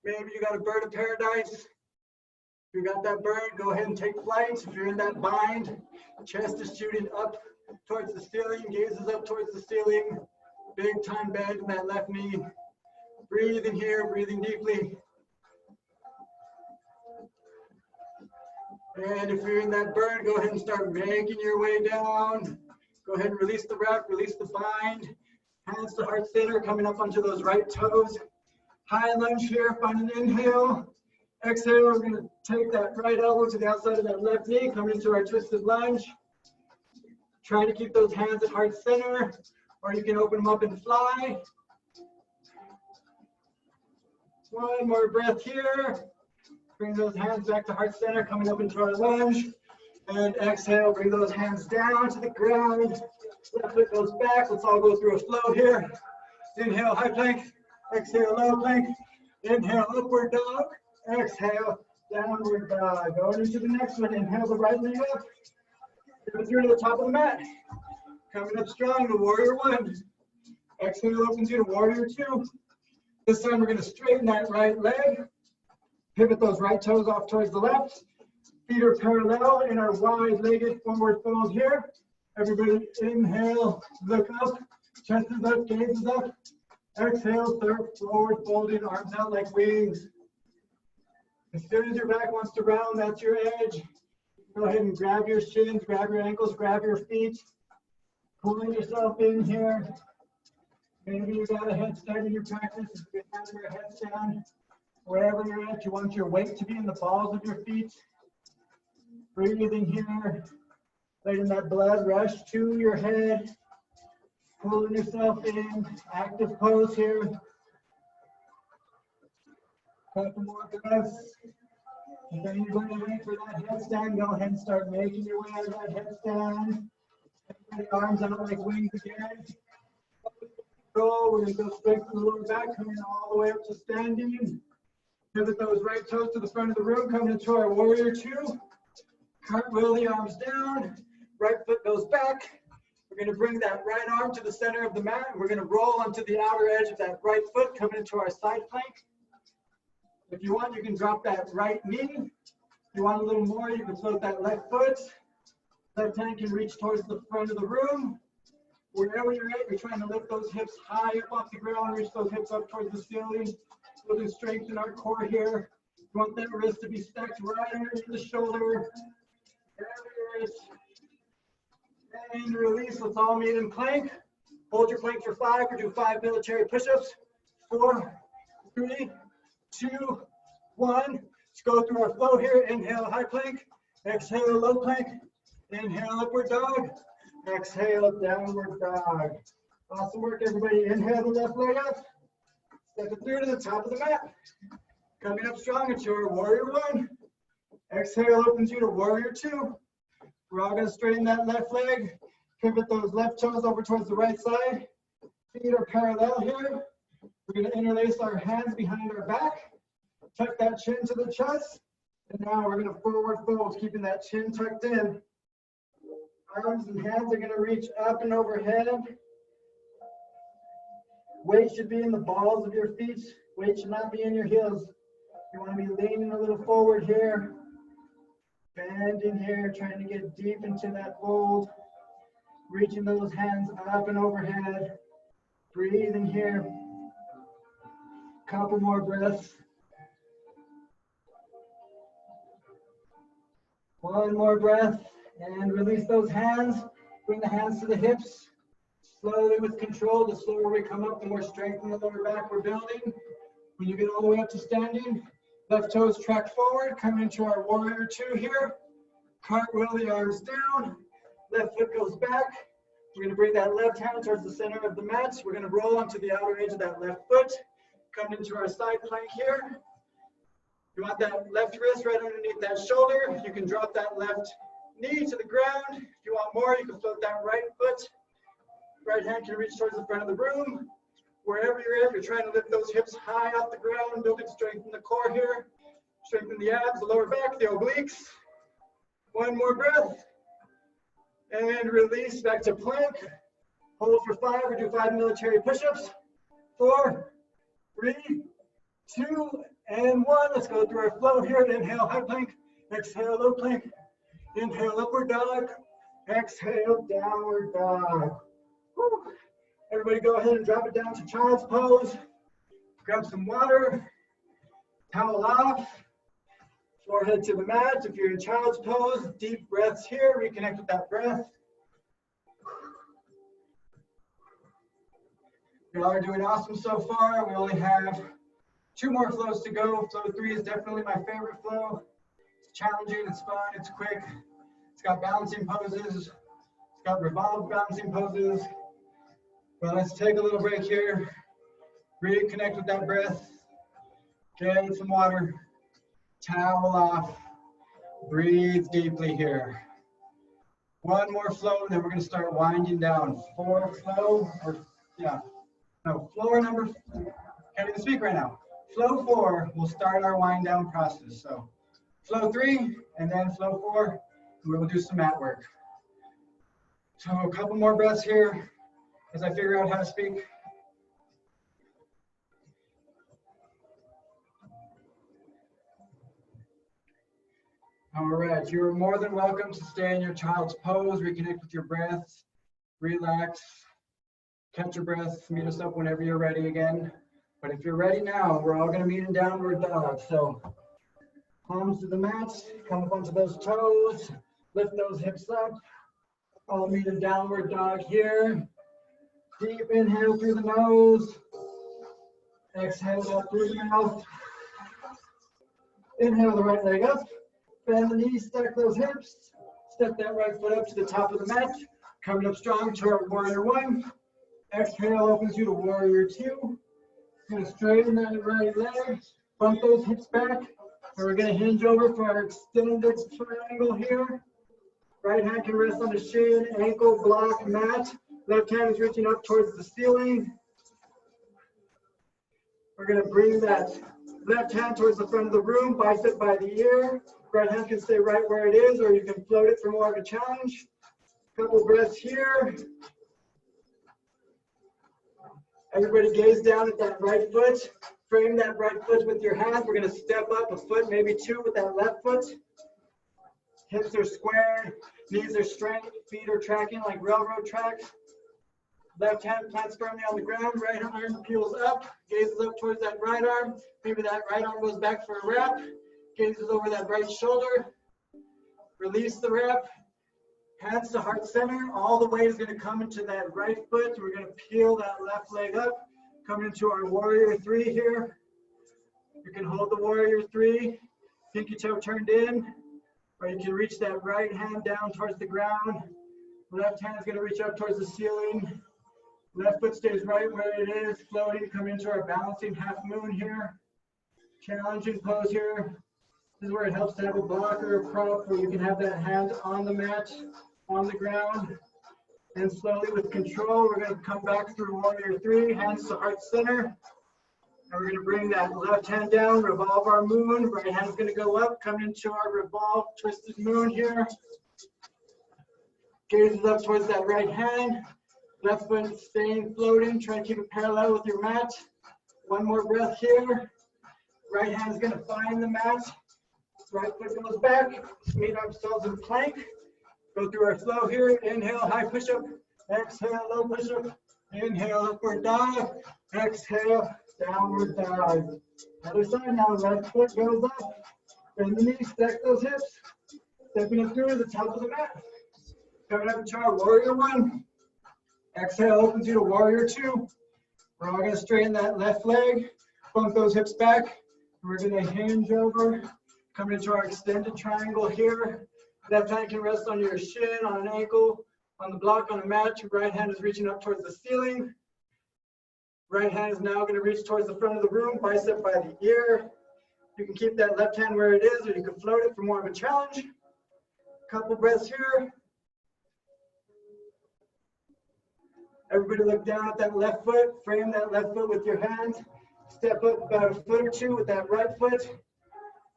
Maybe you got a bird of paradise. If you got that bird, go ahead and take flight. If you're in that bind, chest is shooting up towards the ceiling, gaze is up towards the ceiling. Big time bend in that left knee. Breathe in here, breathing deeply. And if you're in that bird, go ahead and start making your way down. Go ahead and release the wrap, release the bind. Hands to heart center, coming up onto those right toes. High lunge here, find an inhale. Exhale, we're going to take that right elbow to the outside of that left knee, coming into our twisted lunge. Try to keep those hands at heart center, or you can open them up and fly. One more breath here. Bring those hands back to heart center, coming up into our lunge. And exhale, bring those hands down to the ground. Left foot goes back. Let's all go through a flow here. Inhale, high plank. Exhale, low plank. Inhale, upward dog. Exhale, downward dog. Going into the next one. Inhale the right leg up. Go through to the top of the mat. Coming up strong to warrior one. Exhale, opens you to warrior two. This time we're going to straighten that right leg. Pivot those right toes off towards the left. Feet are parallel in our wide-legged forward fold here. Everybody inhale, look up. Chest is up, gaze is up. Exhale, third forward folding, arms out like wings. As soon as your back wants to round, that's your edge. Go ahead and grab your shins, grab your ankles, grab your feet. Pulling yourself in here. Maybe you got a headstand in your practice. It's good to have your headstand. Wherever you're at, you want your weight to be in the balls of your feet. Breathing here. Letting that blood rush to your head. Pulling yourself in. Active pose here. Couple more breaths. And then you're going to wait for that headstand. Go ahead and start making your way out of that headstand. Arms out like wings again. We're going to go straight from the lower back, coming all the way up to standing. Pivot those right toes to the front of the room, coming into our warrior two. Cartwheel the arms down. Right foot goes back. We're going to bring that right arm to the center of the mat. We're going to roll onto the outer edge of that right foot, coming into our side plank. If you want, you can drop that right knee. If you want a little more, you can float that left foot. Left hand can reach towards the front of the room. Wherever you're at, you're trying to lift those hips high up off the ground, reach those hips up towards the ceiling. Building strength in our core here. You want that wrist to be stacked right underneath the shoulder. And release. Let's all meet in plank. Hold your plank for 5 or do 5 military push-ups. 4, 3, 2, 1. Let's go through our flow here. Inhale, high plank. Exhale, low plank. Inhale, upward dog. Exhale, downward dog. Awesome work, everybody. Inhale the left leg up. Step it through to the top of the mat. Coming up strong into your warrior one. Exhale opens you to warrior two. We're all going to straighten that left leg. Pivot those left toes over towards the right side. Feet are parallel here. We're going to interlace our hands behind our back. Tuck that chin to the chest. And now we're going to forward fold, keeping that chin tucked in. Arms and hands are going to reach up and overhead. Weight should be in the balls of your feet. Weight should not be in your heels. You want to be leaning a little forward here. Bending here, trying to get deep into that fold. Reaching those hands up and overhead. Breathing here. Couple more breaths. One more breath. And release those hands. Bring the hands to the hips. Slowly with control. The slower we come up, the more strength in the lower back we're building. When you get all the way up to standing, left toes track forward. Come into our warrior two here. Cartwheel the arms down. Left foot goes back. We're going to bring that left hand towards the center of the mat. We're going to roll onto the outer edge of that left foot. Come into our side plank here. You want that left wrist right underneath that shoulder. You can drop that left knee to the ground. If you want more, you can float that right foot. Right hand can reach towards the front of the room. Wherever you're at, you're trying to lift those hips high off the ground, building strength in the core here. Strengthen the abs, the lower back, the obliques. One more breath. And release back to plank. Hold for 5 or do 5 military push-ups. 4, 3, 2, and 1. Let's go through our flow here. Inhale, high plank. Exhale, low plank. Inhale, upward dog. Exhale, downward dog. Woo. Everybody go ahead and drop it down to child's pose. Grab some water. Towel off. Forehead to the mat. If you're in child's pose, deep breaths here. Reconnect with that breath. We are doing awesome so far. We only have 2 more flows to go. Flow 3 is definitely my favorite flow. It's challenging, it's fun, it's quick. It's got balancing poses. It's got revolved balancing poses. But let's take a little break here. Reconnect with that breath. Get some water. Towel off. Breathe deeply here. 1 more flow, then we're going to start winding down. 4 flow, No, can't even speak right now. Flow 4 will start our wind down process. So flow 3 and then flow 4, we will do some mat work. So a couple more breaths here as I figure out how to speak. All right, you're more than welcome to stay in your child's pose, reconnect with your breath, relax, catch your breath, meet us up whenever you're ready again. But if you're ready now, we're all going to meet in downward dog. So palms to the mat, come up onto those toes, lift those hips up. All meet in downward dog here. Deep inhale through the nose. Exhale out through the mouth. Inhale the right leg up. Bend the knees, stack those hips. Step that right foot up to the top of the mat. Coming up strong to our warrior 1. Exhale opens you to warrior 2. Going to straighten that right leg. Bump those hips back. And we're going to hinge over for our extended triangle here. Right hand can rest on the shin, ankle, block, mat. Left hand is reaching up towards the ceiling. We're going to bring that left hand towards the front of the room, bicep by the ear. Right hand can stay right where it is, or you can float it for more of a challenge. Couple breaths here. Everybody gaze down at that right foot. Frame that right foot with your hands. We're going to step up a foot, maybe 2 with that left foot. Hips are squared, knees are straight, feet are tracking like railroad tracks. Left hand plants firmly on the ground, right arm peels up, gazes up towards that right arm. Maybe that right arm goes back for a wrap, gazes over that right shoulder. Release the wrap, hands to heart center. All the weight is going to come into that right foot. We're going to peel that left leg up, come into our warrior 3 here. You can hold the warrior 3, pinky toe turned in. Or you can reach that right hand down towards the ground. Left hand is going to reach up towards the ceiling. Left foot stays right where it is, floating. Come into our balancing half moon here. Challenging pose here. This is where it helps to have a block or a prop where you can have that hand on the mat, on the ground. And slowly with control, we're going to come back through warrior 3, hands to heart center. And we're going to bring that left hand down, revolve our moon. Right hand is going to go up, come into our revolve, twisted moon here. Gazes up towards that right hand. Left foot staying floating. Try to keep it parallel with your mat. One more breath here. Right hand is going to find the mat. Right foot goes back. Meet ourselves in plank. Go through our flow here. Inhale, high push-up. Exhale, low push-up. Inhale, upward dog. Exhale, downward dog. Other side now, left foot goes up. Bend the knees, stack those hips. Stepping up through the top of the mat. Coming up into our warrior 1. Exhale opens you to warrior 2. We're all going to straighten that left leg. Bump those hips back. We're going to hinge over. Coming into our extended triangle here. Left hand can rest on your shin, on an ankle, on the block, on the mat. Your right hand is reaching up towards the ceiling. Right hand is now going to reach towards the front of the room, bicep by the ear. You can keep that left hand where it is, or you can float it for more of a challenge. Couple breaths here. Everybody look down at that left foot. Frame that left foot with your hands. Step up about a foot or 2 with that right foot.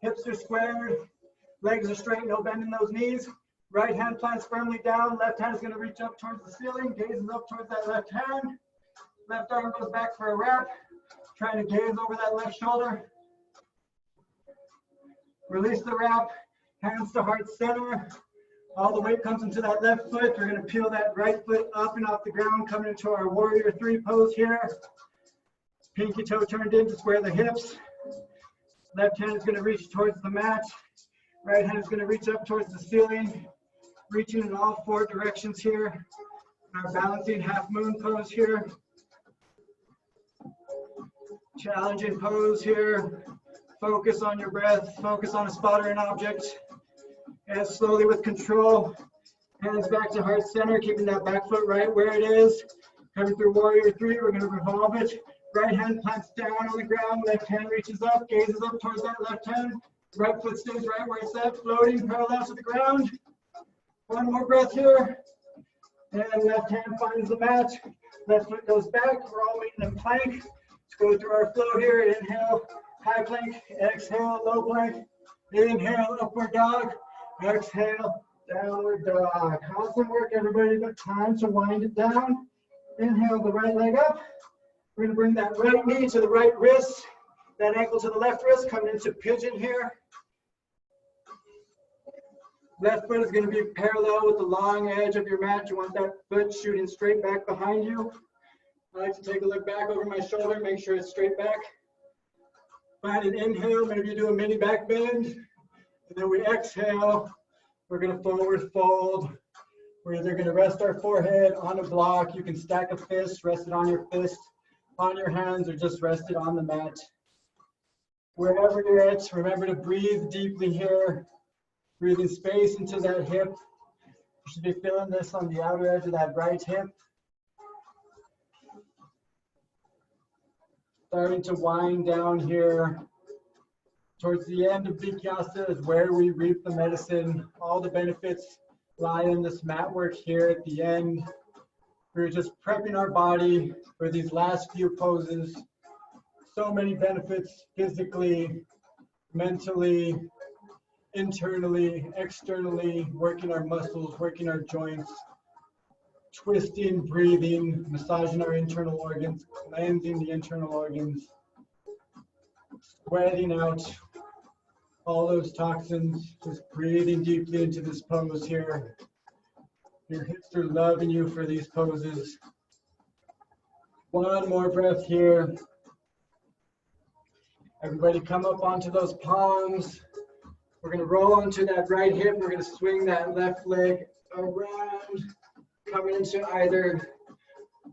Hips are squared. Legs are straight, no bend in those knees. Right hand plants firmly down. Left hand is going to reach up towards the ceiling. Gazes up towards that left hand. Left arm goes back for a wrap. Trying to gaze over that left shoulder. Release the wrap. Hands to heart center. All the weight comes into that left foot. We're going to peel that right foot up and off the ground, coming into our warrior 3 pose here. Pinky toe turned in to square the hips. Left hand is going to reach towards the mat. Right hand is going to reach up towards the ceiling. Reaching in all 4 directions here. Our balancing half moon pose here. Challenging pose here. Focus on your breath. Focus on a spot or an object. And slowly with control. Hands back to heart center, keeping that back foot right where it is. Coming through warrior 3, we're going to revolve it. Right hand plants down on the ground. Left hand reaches up, gazes up towards that left hand. Right foot stays right where it's at, floating parallel to the ground. One more breath here. And left hand finds the mat. Left foot goes back. We're all meeting in plank. Let's go through our flow here. Inhale, high plank. Exhale, low plank. Inhale, upward dog. Exhale, downward dog. Awesome work, everybody. But time to wind it down. Inhale the right leg up. We're going to bring that right knee to the right wrist. That ankle to the left wrist. Coming into pigeon here. Left foot is going to be parallel with the long edge of your mat. You want that foot shooting straight back behind you. I like to take a look back over my shoulder, make sure it's straight back. Find an inhale, maybe you do a mini back bend. And then we exhale. We're going to forward fold. We're either going to rest our forehead on a block. You can stack a fist, rest it on your fist, on your hands, or just rest it on the mat. Wherever you're at, remember to breathe deeply here. Breathing space into that hip. You should be feeling this on the outer edge of that right hip. Starting to wind down here. Towards the end of Vikyasa is where we reap the medicine. All the benefits lie in this mat work here at the end. We're just prepping our body for these last few poses. So many benefits physically, mentally, internally, externally, working our muscles, working our joints, twisting, breathing, massaging our internal organs, cleansing the internal organs, sweating out all those toxins, just breathing deeply into this pose here. Your hips are loving you for these poses. One more breath here. Everybody come up onto those palms. We're going to roll onto that right hip. We're going to swing that left leg around, coming into either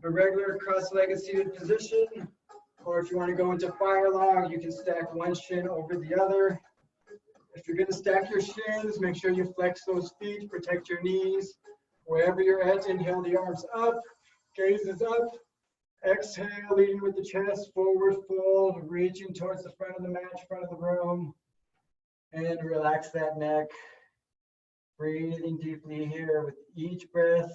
a regular cross-legged seated position, or if you want to go into fire log, you can stack one shin over the other. If you're going to stack your shins, make sure you flex those feet, protect your knees. Wherever you're at, inhale the arms up, gazes up. Exhale, leading with the chest, forward fold, reaching towards the front of the mat, front of the room. And relax that neck. Breathing deeply here with each breath.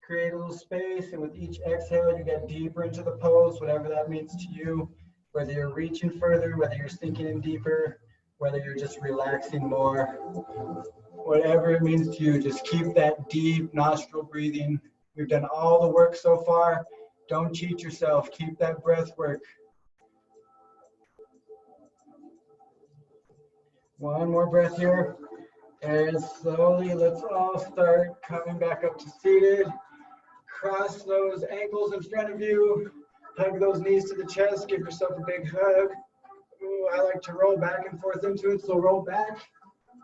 Create a little space, and with each exhale, you get deeper into the pose, whatever that means to you. Whether you're reaching further, whether you're sinking in deeper, whether you're just relaxing more. Whatever it means to you, just keep that deep nostril breathing. We've done all the work so far. Don't cheat yourself. Keep that breath work. One more breath here. And slowly, let's all start coming back up to seated. Cross those ankles in front of you. Hug those knees to the chest. Give yourself a big hug. Ooh, I like to roll back and forth into it, so roll back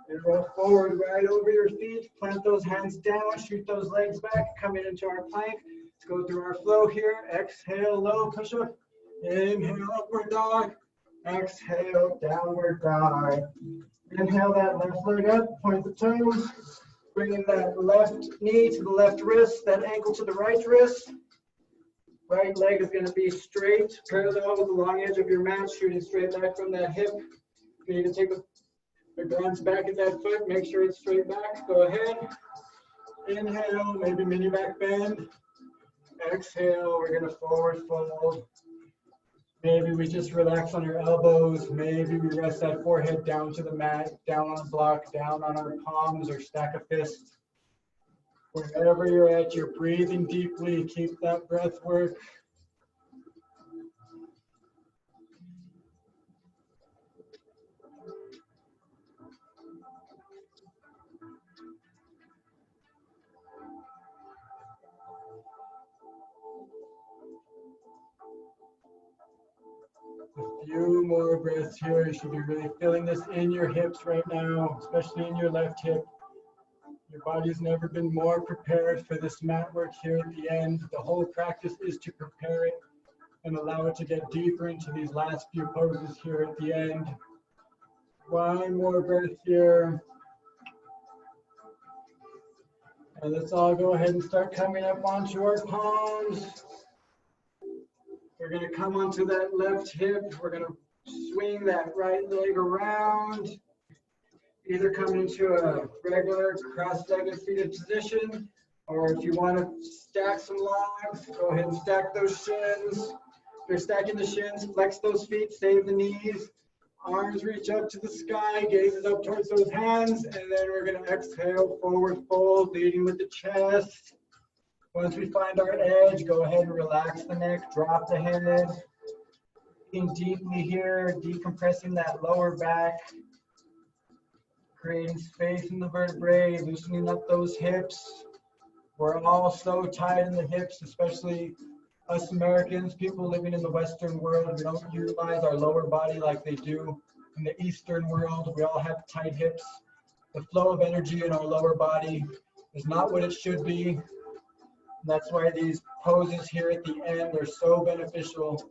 and roll forward right over your feet. Plant those hands down. Shoot those legs back. Coming into our plank. Let's go through our flow here. Exhale, low push-up. Inhale, upward dog. Exhale, downward dog. Inhale that left leg up, point the toes. Bringing that left knee to the left wrist, that ankle to the right wrist. Right leg is going to be straight, parallel with the long edge of your mat, shooting straight back from that hip. You need to take the glance back at that foot, make sure it's straight back. Go ahead. Inhale, maybe mini back bend. Exhale, we're going to forward fold. Maybe we just relax on our elbows. Maybe we rest that forehead down to the mat, down on a block, down on our palms, or stack a fist. Wherever you're at, you're breathing deeply. Keep that breath work. A few more breaths here. You should be really feeling this in your hips right now, especially in your left hip. Your body's never been more prepared for this mat work here at the end. The whole practice is to prepare it and allow it to get deeper into these last few poses here at the end. One more breath here. And let's all go ahead and start coming up onto our palms. We're going to come onto that left hip. We're going to swing that right leg around. Either come into a regular cross-legged seated position, Or if you want to stack some logs, go ahead and stack those shins. If you're stacking the shins, flex those feet, save the knees. Arms reach up to the sky, gazes up towards those hands, and then we're going to exhale, forward fold, leading with the chest. Once we find our edge, go ahead and relax the neck, drop the head. Breathing deeply here, decompressing that lower back, creating space in the vertebrae, loosening up those hips. We're all so tight in the hips, especially us Americans, people living in the Western world. We don't utilize our lower body like they do in the Eastern world. We all have tight hips. The flow of energy in our lower body is not what it should be. And that's why these poses here at the end are so beneficial.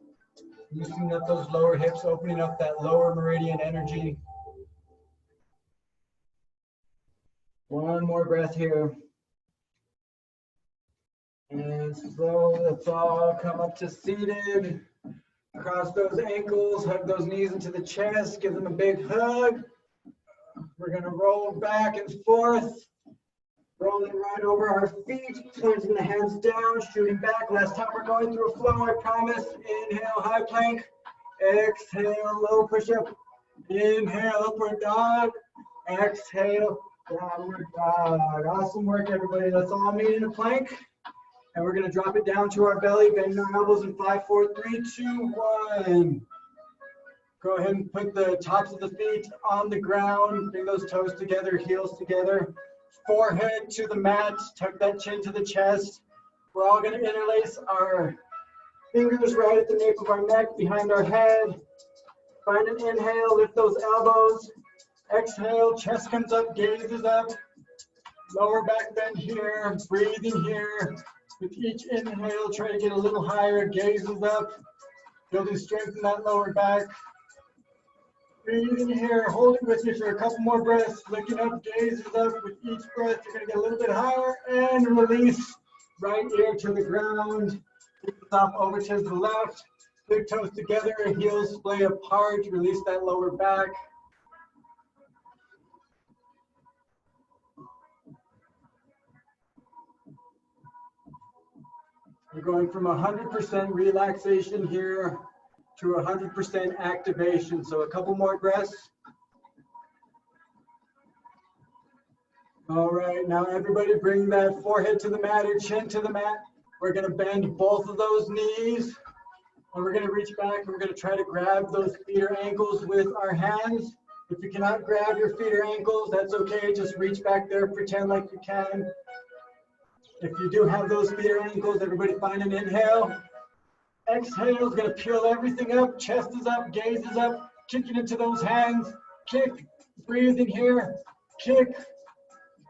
Loosening up those lower hips, opening up that lower meridian energy. One more breath here. And slow, let's all come up to seated. Cross those ankles, hug those knees into the chest, give them a big hug. We're gonna roll back and forth, rolling right over our feet, pointing the hands down, shooting back. Last time we're going through a flow, I promise. Inhale, high plank. Exhale, low push-up. Inhale, upward dog. Exhale, downward dog. Awesome work, everybody. Let's all meet in a plank. And we're going to drop it down to our belly, bend our elbows in 5, 4, 3, 2, 1. Go ahead and put the tops of the feet on the ground. Bring those toes together, heels together. Forehead to the mat, tuck that chin to the chest. We're all going to interlace our fingers right at the nape of our neck, behind our head. Find an inhale, lift those elbows. Exhale, chest comes up, gaze is up. Lower back bend here, breathing here. With each inhale, try to get a little higher, gaze is up. Building strength in that lower back. Breathing here, hold it with me for a couple more breaths. Looking up, gaze is up. With each breath, you're gonna get a little bit higher and release. Right ear to the ground. Stop over to the left. Big toes together, heels splay apart. Release that lower back. We're going from 100% relaxation here to 100% activation. So a couple more breaths. All right, now everybody bring that forehead to the mat or chin to the mat. We're gonna bend both of those knees and we're gonna reach back and we're gonna try to grab those feet or ankles with our hands. If you cannot grab your feet or ankles, that's okay. Just reach back there, pretend like you can. If you do have those feet or ankles, everybody find an inhale. Exhale is gonna peel everything up, chest is up, gaze is up, kicking into those hands, kick, breathing here, kick,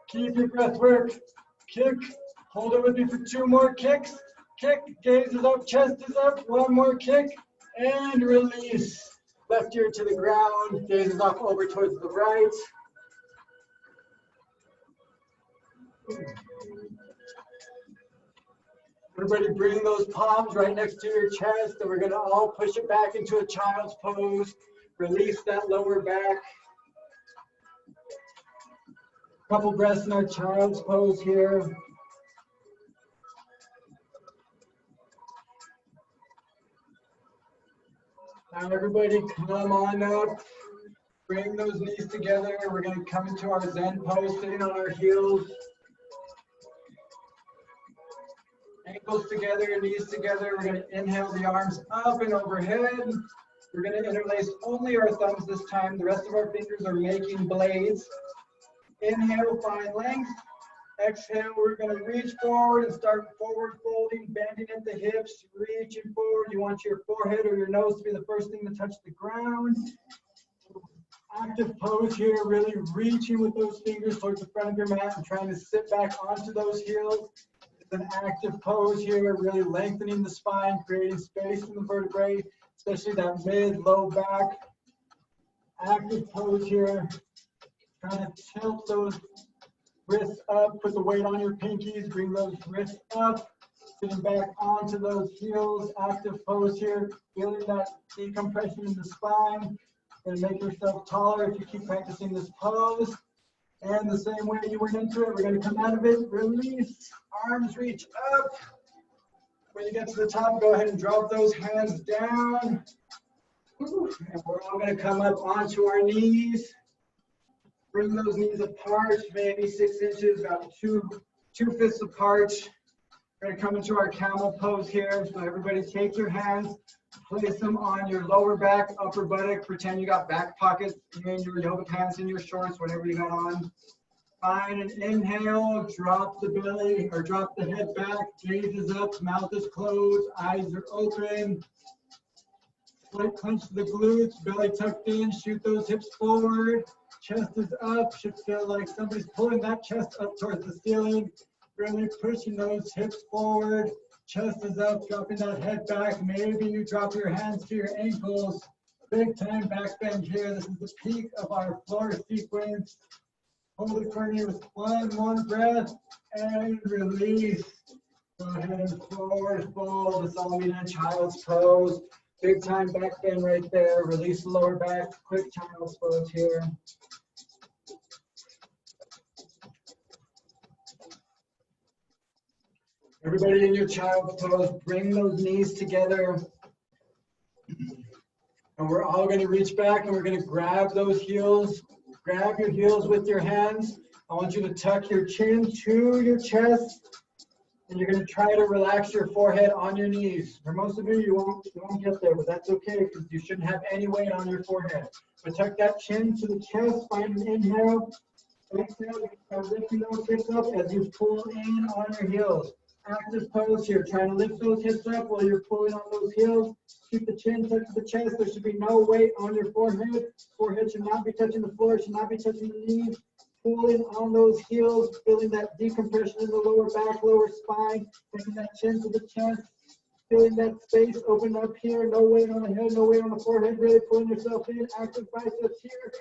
keep your breath work, kick, hold it with me for 2 more kicks, kick, gaze is up, chest is up, 1 more kick, and release. Left ear to the ground, gaze is up over towards the right. Everybody bring those palms right next to your chest, and we're gonna all push it back into a child's pose. Release that lower back. Couple breaths in our child's pose here. Now everybody come on up. Bring those knees together. We're gonna come into our Zen pose, sitting on our heels. Ankles together, knees together. We're going to inhale the arms up and overhead. We're going to interlace only our thumbs this time. The rest of our fingers are making blades. Inhale, find length. Exhale, we're going to reach forward and start forward folding, bending at the hips, reaching forward. You want your forehead or your nose to be the first thing to touch the ground. Active pose here, really reaching with those fingers towards the front of your mat and trying to sit back onto those heels. An active pose here, really lengthening the spine, creating space in the vertebrae, especially that mid-low back. Active pose here, trying to tilt those wrists up, put the weight on your pinkies, bring those wrists up, sitting back onto those heels. Active pose here, feeling that decompression in the spine. Gonna make yourself taller if you keep practicing this pose. And the same way you went into it, we're going to come out of it, release, arms reach up. When you get to the top, go ahead and drop those hands down. And we're all going to come up onto our knees. Bring those knees apart, maybe 6 inches, about two fists apart. We're going to come into our camel pose here. So everybody take your hands, place them on your lower back, upper buttock. Pretend you got back pockets in your yoga pants in your shorts, whatever you got on. Find an inhale, drop the belly or drop the head back, gaze is up, mouth is closed, eyes are open. Clench the glutes, belly tucked in, shoot those hips forward, chest is up, should feel like somebody's pulling that chest up towards the ceiling, really pushing those hips forward, chest is up, dropping that head back, maybe you drop your hands to your ankles, big time back bend here, this is the peak of our floor sequence. Hold it for me with one breath and release. Go ahead and forward fold. It's all in a child's pose. Big time back bend right there. Release the lower back. Quick child's pose here. Everybody in your child's pose, bring those knees together. And we're all going to reach back and we're going to grab those heels. Grab your heels with your hands. I want you to tuck your chin to your chest. And you're going to try to relax your forehead on your knees. For most of you, you won't get there, but that's okay because you shouldn't have any weight on your forehead. But tuck that chin to the chest. Find an inhale. Exhale. Start lifting those hips up as you pull in on your heels. Active pose here. Trying to lift those hips up while you're pulling on those heels. Keep the chin tucked to the chest. There should be no weight on your forehead. Forehead should not be touching the floor. Should not be touching the knees. Pulling on those heels, feeling that decompression in the lower back, lower spine, taking that chin to the chest, feeling that space open up here, no weight on the head, no weight on the forehead, really pulling yourself in, active biceps here,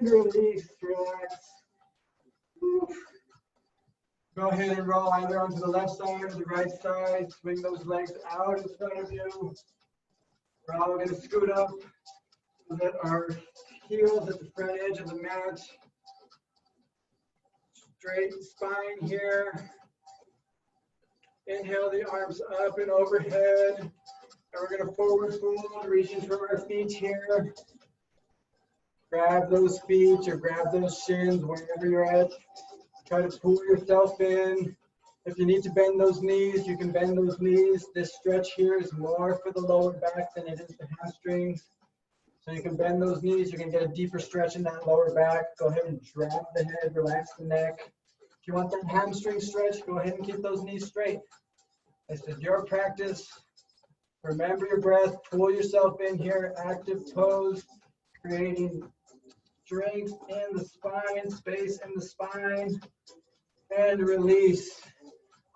and release, relax. Go ahead and roll either onto the left side or the right side, swing those legs out in front of you. We're all going to scoot up so that our heels at the front edge of the mat. Straight spine here. Inhale the arms up and overhead. And we're going to forward fold, reaching for our feet here. Grab those feet or grab those shins wherever you're at. Try to pull yourself in. If you need to bend those knees, you can bend those knees. This stretch here is more for the lower back than it is the hamstrings. So you can bend those knees, you can get a deeper stretch in that lower back. Go ahead and drop the head, relax the neck. If you want that hamstring stretch, go ahead and keep those knees straight. This is your practice. Remember your breath, pull yourself in here, active pose, creating strength in the spine, space in the spine, and release.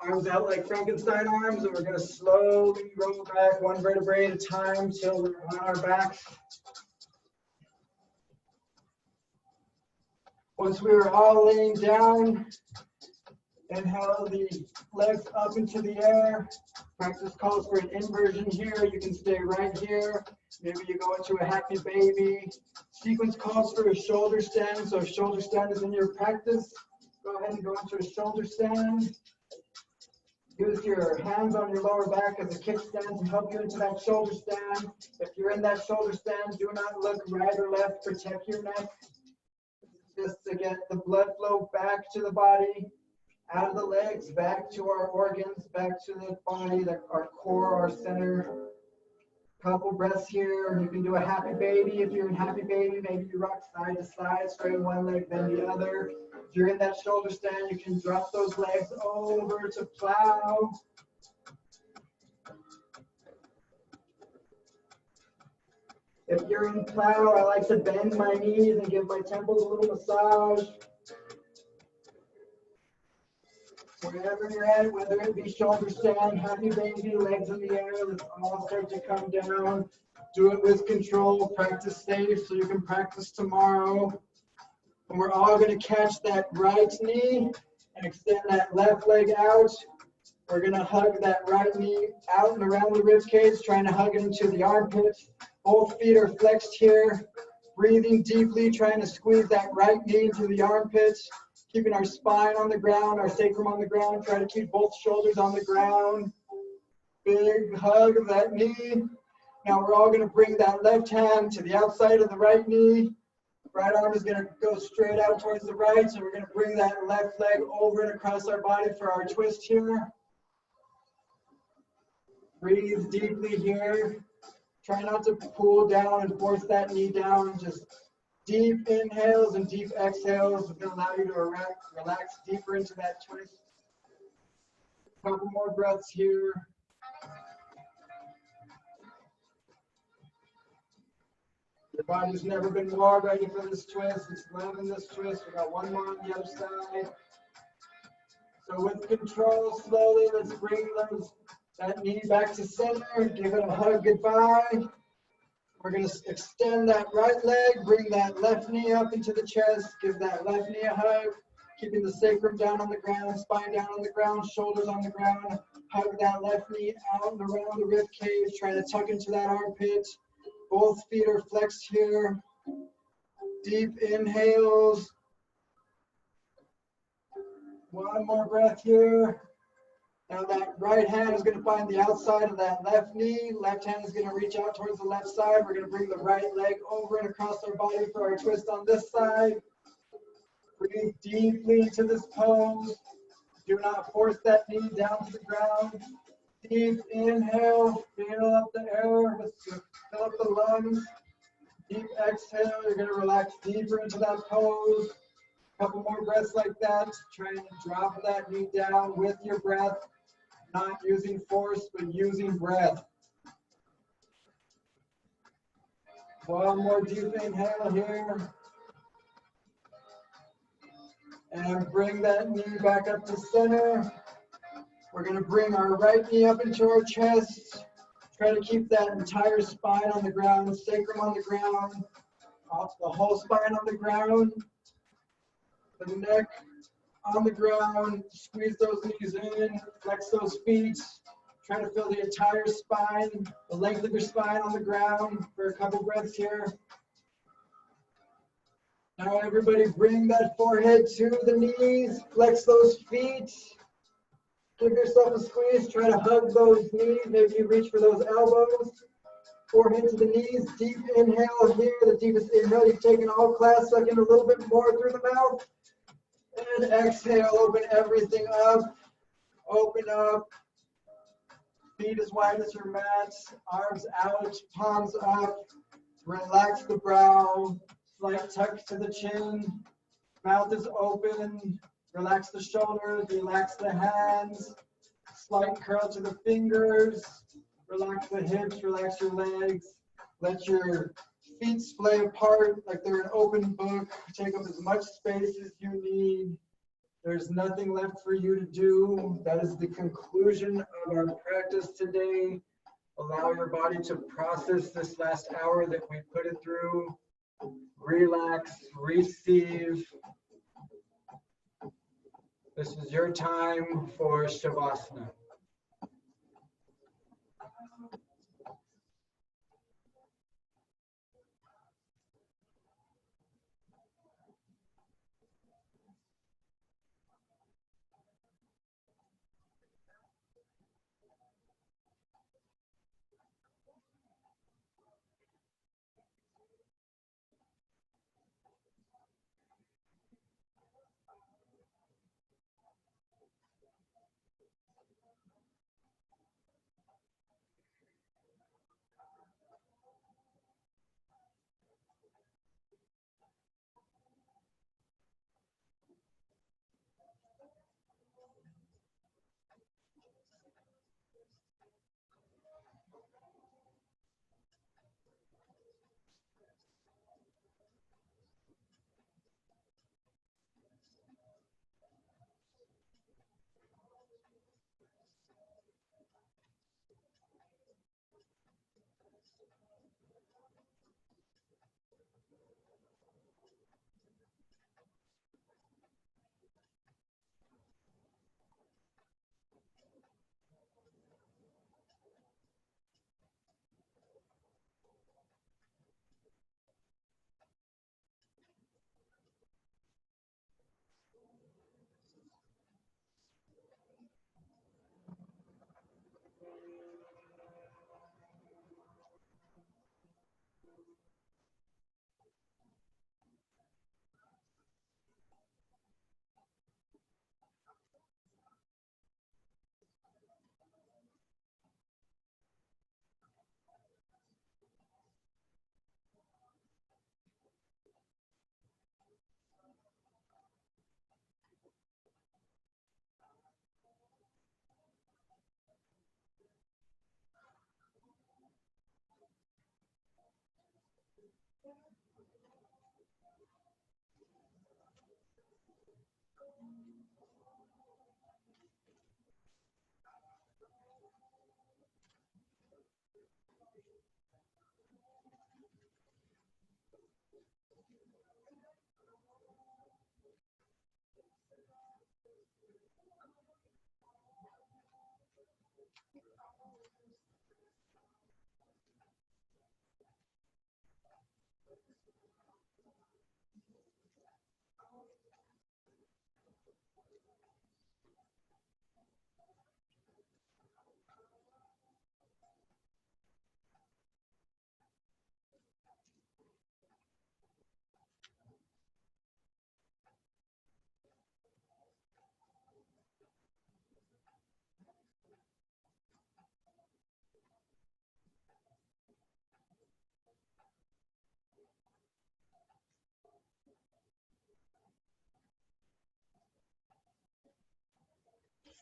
Arms out like Frankenstein arms, and we're going to slowly roll back one vertebrae at a time till we're on our backs. Once we were all laying down, inhale the legs up into the air. Practice calls for an inversion here. You can stay right here. Maybe you go into a happy baby. Sequence calls for a shoulder stand. So if shoulder stand is in your practice, go ahead and go into a shoulder stand. Use your hands on your lower back as a kickstand to help you into that shoulder stand. If you're in that shoulder stand, do not look right or left. Protect your neck. Just to get the blood flow back to the body, out of the legs, back to our organs, back to the body, our core, our center. Couple breaths here. You can do a happy baby. If you're in happy baby, maybe you rock side to side, straighten one leg, then the other. If you're in that shoulder stand, you can drop those legs over to plow. If you're in plow, I like to bend my knees and give my temples a little massage. Wherever you're at, whether it be shoulder stand, happy baby, legs in the air, let's all start to come down. Do it with control, practice safe so you can practice tomorrow. And we're all going to catch that right knee and extend that left leg out. We're going to hug that right knee out and around the rib cage, trying to hug it into the armpits. Both feet are flexed here. Breathing deeply, trying to squeeze that right knee into the armpits, keeping our spine on the ground, our sacrum on the ground. Try to keep both shoulders on the ground. Big hug of that knee. Now we're all going to bring that left hand to the outside of the right knee. Right arm is going to go straight out towards the right. So we're going to bring that left leg over and across our body for our twist here. Breathe deeply here. Try not to pull down and force that knee down. Just deep inhales and deep exhales are going to allow you to relax deeper into that twist. A couple more breaths here. Your body's never been more ready for this twist. It's loving this twist. We got one more on the other side. So with control, slowly, let's bring that knee back to center. Give it a hug goodbye. We're going to extend that right leg, bring that left knee up into the chest, give that left knee a hug, keeping the sacrum down on the ground, spine down on the ground, shoulders on the ground. Hug that left knee out and around the rib cage, trying to tuck into that armpit. Both feet are flexed here. Deep inhales. One more breath here. Now that right hand is going to find the outside of that left knee. Left hand is going to reach out towards the left side. We're going to bring the right leg over and across our body for our twist on this side. Breathe deeply into this pose. Do not force that knee down to the ground. Deep inhale, fill up the air, fill up the lungs. Deep exhale, you're going to relax deeper into that pose. A couple more breaths like that. Try and drop that knee down with your breath. Not using force, but using breath. One more deep inhale here. And bring that knee back up to center. We're going to bring our right knee up into our chest. Try to keep that entire spine on the ground, sacrum on the ground, off the whole spine on the ground, the neck on the ground. Squeeze those knees in, flex those feet. Try to feel the entire spine, the length of your spine on the ground for a couple breaths here. Now everybody bring that forehead to the knees, flex those feet. Give yourself a squeeze, try to hug those knees, maybe you reach for those elbows. Forehead to the knees, deep inhale here, the deepest inhale you've taken all class, suck in a little bit more through the mouth. And exhale, open everything up, open up. Feet as wide as your mat, arms out, palms up. Relax the brow, slight tuck to the chin, mouth is open. Relax the shoulders, relax the hands, slight curl to the fingers, relax the hips, relax your legs, let your feet splay apart like they're an open book, take up as much space as you need. There's nothing left for you to do. That is the conclusion of our practice today. Allow your body to process this last hour that we put it through. Relax, receive. This is your time for Shavasana.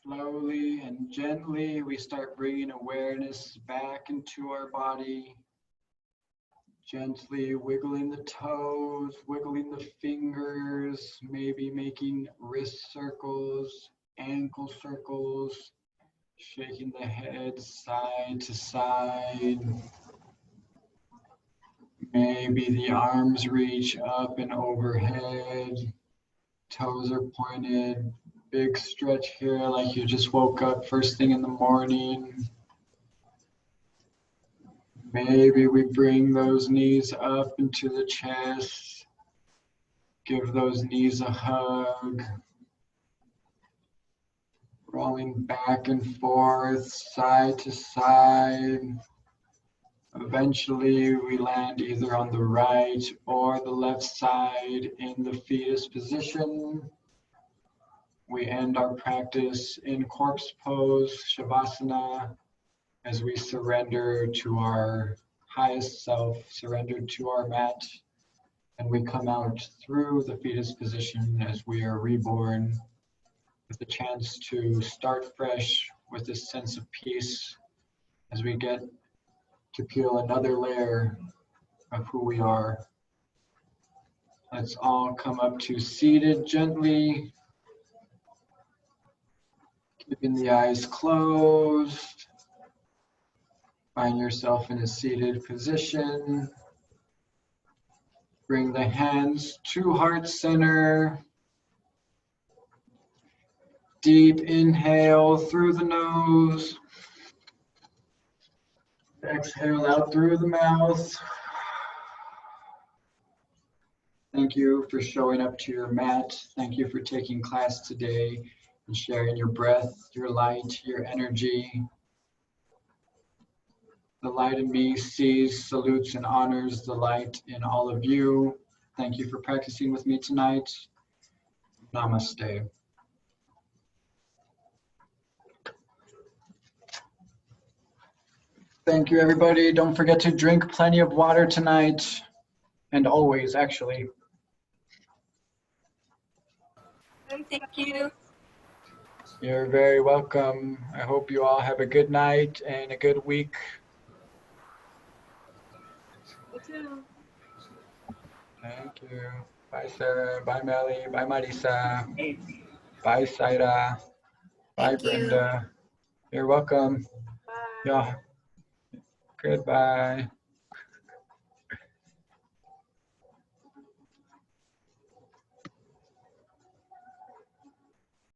Slowly and gently, we start bringing awareness back into our body. Gently wiggling the toes, wiggling the fingers, maybe making wrist circles, ankle circles, shaking the head side to side. Maybe the arms reach up and overhead. Toes are pointed. Big stretch here like you just woke up first thing in the morning. Maybe we bring those knees up into the chest. Give those knees a hug. Rolling back and forth, side to side. Eventually, we land either on the right or the left side in the fetus position. We end our practice in corpse pose, Shavasana, as we surrender to our highest self, surrender to our mat, and we come out through the fetus position as we are reborn with the chance to start fresh with this sense of peace as we get to peel another layer of who we are. Let's all come up to seated gently, keeping the eyes closed. Find yourself in a seated position. Bring the hands to heart center. Deep inhale through the nose. Exhale out through the mouth. Thank you for showing up to your mat. Thank you for taking class today and sharing your breath, your light, your energy. The light in me sees, salutes, and honors the light in all of you. Thank you for practicing with me tonight. Namaste. Thank you, everybody. Don't forget to drink plenty of water tonight, and always, actually. Thank you. You're very welcome. I hope you all have a good night and a good week. You too. Thank you. Bye, Sarah. Bye, Melly. Bye, Marisa. Bye, Saida. Bye, Thank you. Brenda. You're welcome. Bye. Yeah. Goodbye.